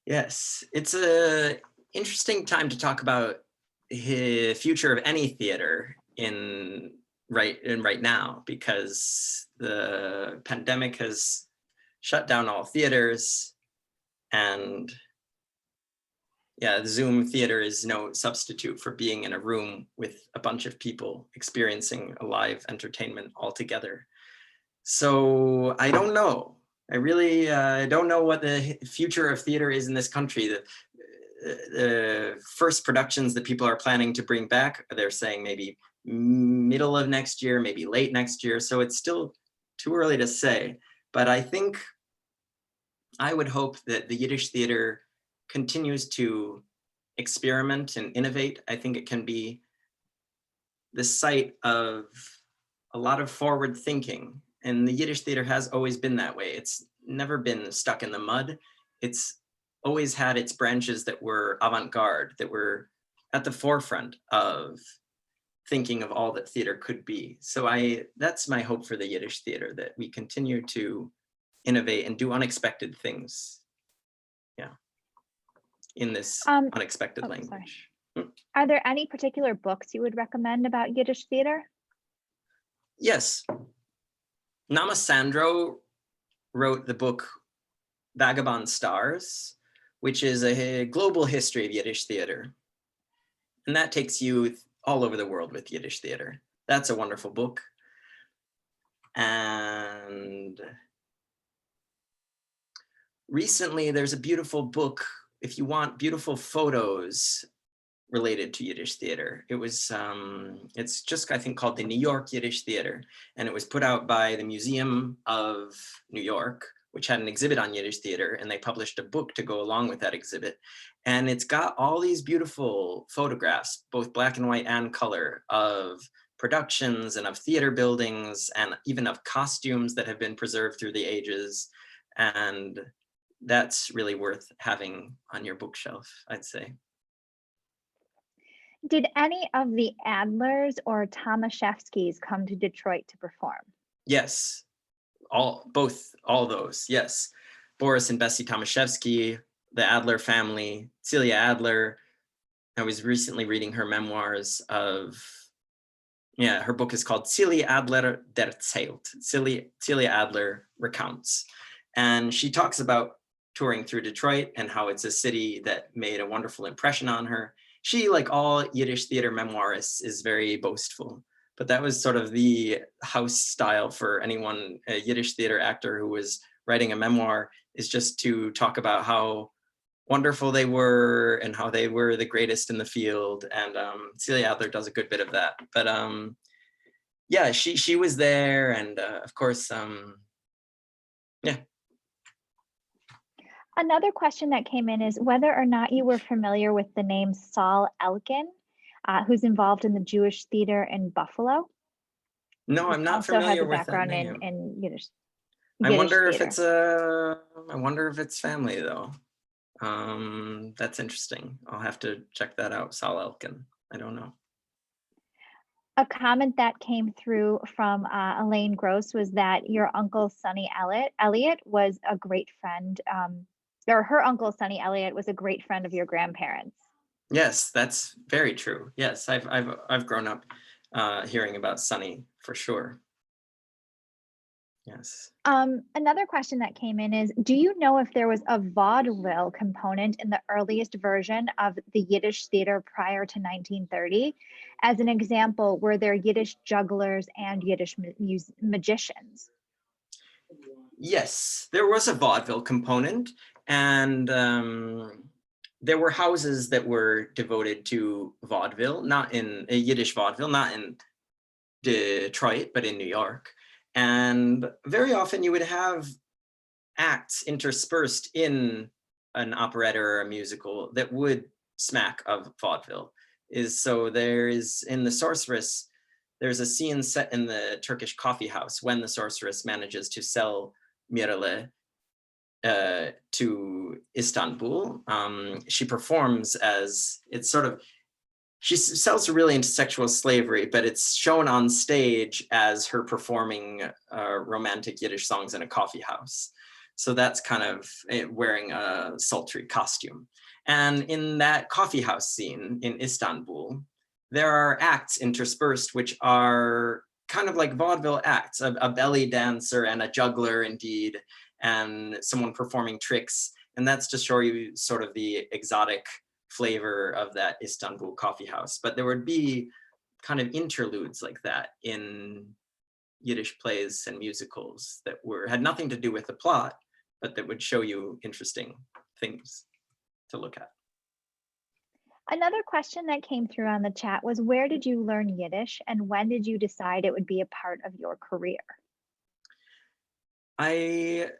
A: Yes, it's an interesting time to talk about the future of any theater right now, because the pandemic has shut down all theaters. And yeah, the Zoom theater is no substitute for being in a room with a bunch of people experiencing a live entertainment all together. So I don't know. I really don't know what the future of theater is in this country. The first productions that people are planning to bring back, they're saying maybe middle of next year, maybe late next year. So it's still too early to say. But I think I would hope that the Yiddish theater continues to experiment and innovate. I think it can be the site of a lot of forward thinking. And the Yiddish theater has always been that way. It's never been stuck in the mud. It's always had its branches that were avant-garde, that were at the forefront of thinking of all that theater could be. So that's my hope for the Yiddish theater, that we continue to innovate and do unexpected things. Yeah, in this unexpected language.
H: Are there any particular books you would recommend about Yiddish theater?
A: Yes. Nama Sandro wrote the book Vagabond Stars, which is a global history of Yiddish theater. And that takes you all over the world with Yiddish theater. That's a wonderful book. And recently, there's a beautiful book, if you want beautiful photos related to Yiddish theater. It was, it's just, I think, called the New York Yiddish Theater. And it was put out by the Museum of New York, which had an exhibit on Yiddish theater, and they published a book to go along with that exhibit. And it's got all these beautiful photographs, both black and white and color, of productions and of theater buildings and even of costumes that have been preserved through the ages. And that's really worth having on your bookshelf, I'd say.
H: Did any of the Adlers or Tomaszewskis come to Detroit to perform?
A: Yes, all those, yes. Boris and Bessie Tomaszewski, the Adler family, Celia Adler. I was recently reading her memoirs of, her book is called Celia Adler erzählt, Celia Adler recounts. And she talks about touring through Detroit and how it's a city that made a wonderful impression on her. She, like all Yiddish theater memoirists, is very boastful, but that was sort of the house style for anyone, a Yiddish theater actor who was writing a memoir, is just to talk about how wonderful they were and how they were the greatest in the field. And Celia Adler does a good bit of that. But yeah, she was there, and of course, yeah.
H: Another question that came in is whether or not you were familiar with the name Saul Elkin, who's involved in the Jewish theater in Buffalo.
A: No, I'm not familiar with that name.
H: Also has a background in Yiddish.
A: I wonder
H: theater.
A: if it's family though. That's interesting. I'll have to check that out. Sal Elkin. I don't know.
H: A comment that came through from Elaine Gross was that your uncle Sonny Elliott was a great friend, or her uncle Sonny Elliott was a great friend of your grandparents.
A: Yes, that's very true. Yes, I've grown up hearing about Sonny for sure. Yes.
H: Another question that came in is, do you know if there was a vaudeville component in the earliest version of the Yiddish theater prior to 1930? As an example, were there Yiddish jugglers and Yiddish magicians?
A: Yes, there was a vaudeville component, and there were houses that were devoted to vaudeville, not in Yiddish vaudeville, not in Detroit, but in New York. And very often you would have acts interspersed in an operetta or a musical that would smack of vaudeville. So there is, in The Sorceress, there's a scene set in the Turkish coffee house when the sorceress manages to sell myrev to Istanbul. She performs as, it's sort of, she sells her really into sexual slavery, but it's shown on stage as her performing romantic Yiddish songs in a coffee house. So that's kind of wearing a sultry costume. And in that coffee house scene in Istanbul, there are acts interspersed, which are kind of like vaudeville acts, a belly dancer and a juggler indeed, and someone performing tricks. And that's to show you sort of the exotic flavor of that Istanbul coffee house. But there would be kind of interludes like that in Yiddish plays and musicals that had nothing to do with the plot, but that would show you interesting things to look at.
H: Another question that came through on the chat was, where did you learn Yiddish and when did you decide it would be a part of your career?
A: I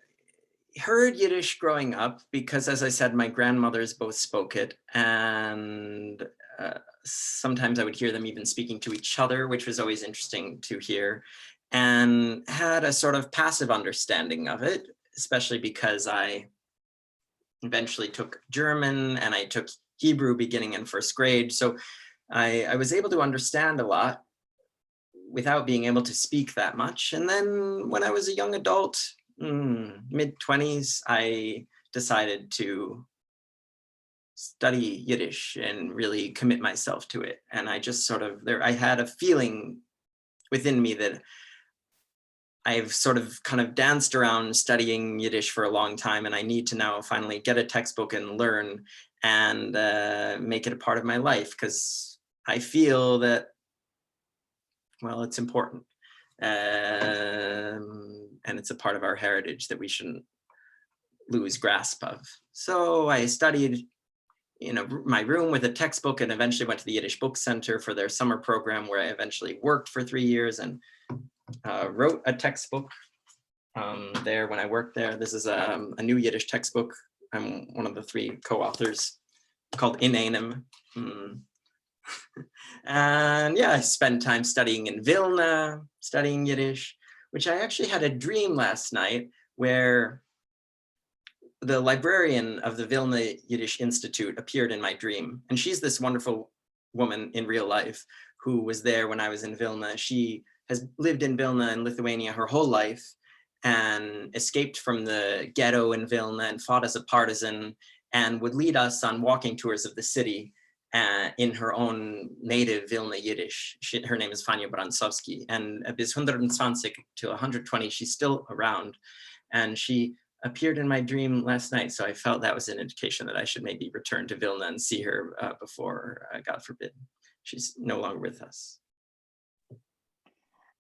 A: heard Yiddish growing up because, as I said, my grandmothers both spoke it, and sometimes I would hear them even speaking to each other, which was always interesting to hear, and had a sort of passive understanding of it, especially because I eventually took German and I took Hebrew beginning in first grade. So I was able to understand a lot without being able to speak that much. And then when I was a young adult, mid-20s, I decided to study Yiddish and really commit myself to it. And I just sort of, I had a feeling within me that I've sort of kind of danced around studying Yiddish for a long time, and I need to now finally get a textbook and learn and make it a part of my life, because I feel that, well, it's important. And it's a part of our heritage that we shouldn't lose grasp of. So I studied in my room with a textbook and eventually went to the Yiddish Book Center for their summer program, where I eventually worked for 3 years and wrote a textbook there when I worked there. This is a new Yiddish textbook. I'm one of the 3 co-authors, called In Einem. And yeah, I spent time studying in Vilna, studying Yiddish, which I actually had a dream last night where the librarian of the Vilna Yiddish Institute appeared in my dream. And she's this wonderful woman in real life who was there when I was in Vilna. She has lived in Vilna in Lithuania her whole life and escaped from the ghetto in Vilna and fought as a partisan and would lead us on walking tours of the city in her own native Vilna Yiddish. Her name is Fania Bransowski, and bis 120 to 120, she's still around. And she appeared in my dream last night, so I felt that was an indication that I should maybe return to Vilna and see her before, God forbid, she's no longer with us.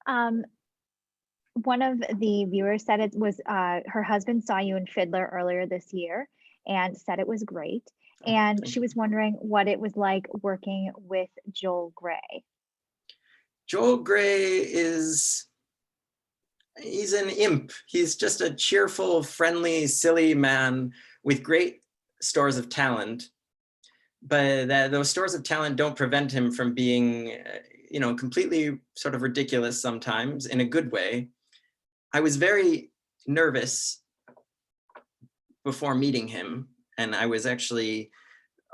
H: One of the viewers said it was her husband saw you in Fiddler earlier this year and said it was great. And she was wondering what it was like working with Joel Grey.
A: Joel Grey he's an imp. He's just a cheerful, friendly, silly man with great stores of talent. But those stores of talent don't prevent him from being, completely sort of ridiculous sometimes in a good way. I was very nervous before meeting him And I was actually,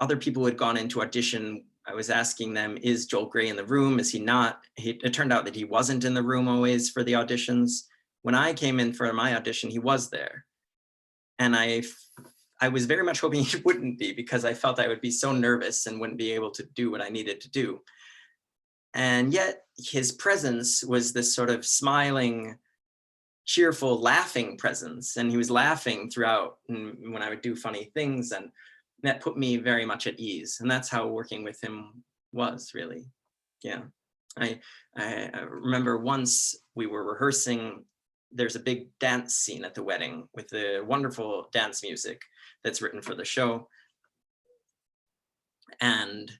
A: other people who had gone into audition, I was asking them, is Joel Grey in the room? Is he not? It turned out that he wasn't in the room always for the auditions. When I came in for my audition, he was there. And I was very much hoping he wouldn't be, because I felt I would be so nervous and wouldn't be able to do what I needed to do. And yet his presence was this sort of smiling, cheerful, laughing presence. And he was laughing throughout when I would do funny things, and that put me very much at ease. And that's how working with him was, really. Yeah. I remember once we were rehearsing, there's a big dance scene at the wedding with the wonderful dance music that's written for the show. And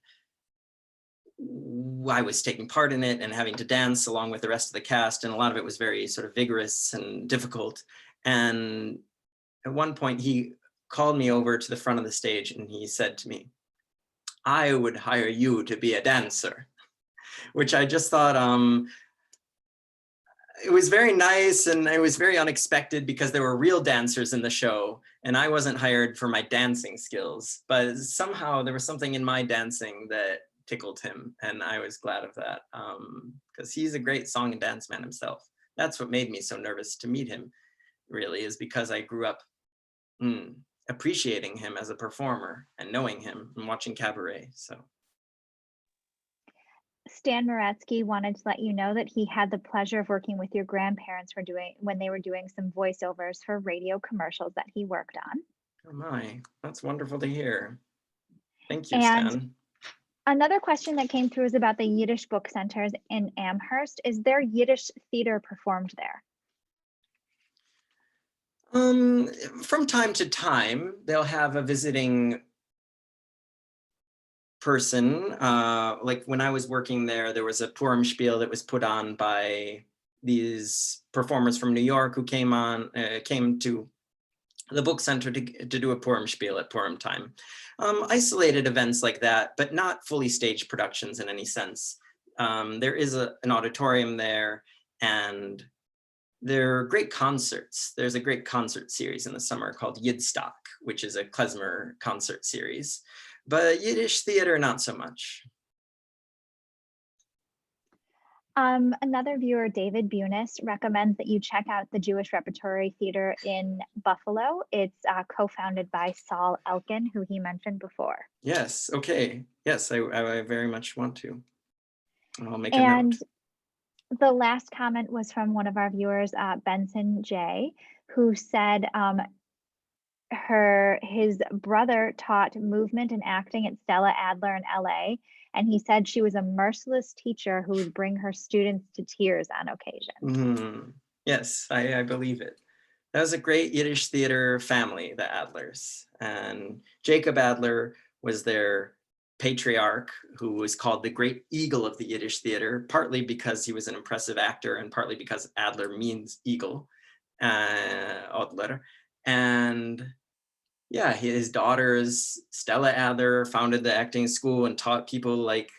A: I was taking part in it and having to dance along with the rest of the cast. And a lot of it was very sort of vigorous and difficult. And at one point he called me over to the front of the stage and he said to me, "I would hire you to be a dancer," which I just thought, it was very nice, and it was very unexpected because there were real dancers in the show and I wasn't hired for my dancing skills, but somehow there was something in my dancing that tickled him, and I was glad of that, because he's a great song and dance man himself. That's what made me so nervous to meet him, really, is because I grew up appreciating him as a performer and knowing him and watching cabaret. So
H: Stan Moratsky wanted to let you know that he had the pleasure of working with your grandparents when they were doing some voiceovers for radio commercials that he worked on.
A: Oh my, that's wonderful to hear. Thank you,
H: And
A: Stan.
H: another question that came through is about the Yiddish book centers in Amherst. Is there Yiddish theater performed there?
A: From time to time, they'll have a visiting person. Like when I was working there, there was a Purim spiel that was put on by these performers from New York who came to the book center to do a Purim spiel at Purim time. Isolated events like that, but not fully staged productions in any sense. There is an auditorium there, and there are great concerts. There's a great concert series in the summer called Yidstock, which is a klezmer concert series. But Yiddish theater, not so much.
H: Another viewer, David Bunis, recommends that you check out the Jewish Repertory Theater in Buffalo. It's co-founded by Saul Elkin, who he mentioned before.
A: Yes, okay. Yes, I very much want to. I'll make a note.
H: The last comment was from one of our viewers, Benson J, who said his brother taught movement and acting at Stella Adler in LA, and he said she was a merciless teacher who would bring her students to tears on occasion.
A: Yes, I believe it. That was a great Yiddish theater family, the Adlers. And Jacob Adler was their patriarch, who was called the Great Eagle of the Yiddish theater, partly because he was an impressive actor and partly because Adler means eagle, Adler. And yeah, his daughters, Stella Adler, founded the acting school and taught people like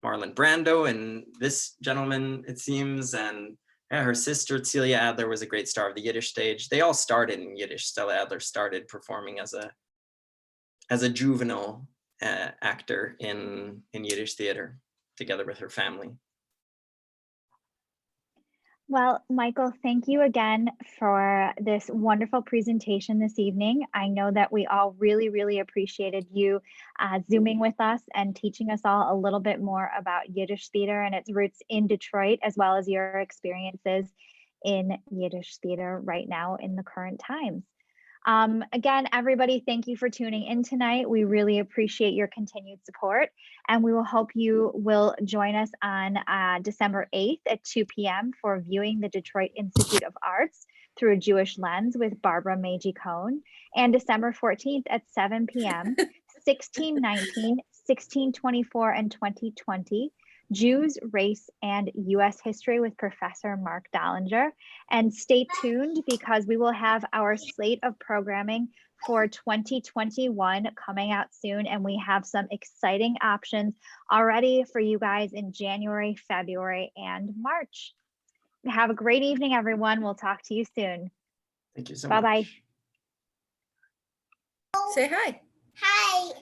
A: Marlon Brando and this gentleman, it seems. And yeah, her sister, Celia Adler, was a great star of the Yiddish stage. They all started in Yiddish. Stella Adler started performing as a juvenile actor in Yiddish theater together with her family.
H: Well, Michael, thank you again for this wonderful presentation this evening. I know that we all really, really appreciated you Zooming with us and teaching us all a little bit more about Yiddish theater and its roots in Detroit, as well as your experiences in Yiddish theater right now in the current times. Again, everybody, thank you for tuning in tonight. We really appreciate your continued support, and we will hope you will join us on December 8th at 2 p.m. for viewing the Detroit Institute of Arts through a Jewish lens with Barbara Meiji-Cohn, and December 14th at 7 p.m., 1619, 1624, and 2020, Jews, Race, and U.S. History with Professor Mark Dollinger. And stay tuned because we will have our slate of programming for 2021 coming out soon, and we have some exciting options already for you guys in January, February, and March. Have a great evening, everyone. We'll talk to you soon.
A: Thank you so much.
H: Bye-bye.
I: Say hi.
J: Hi.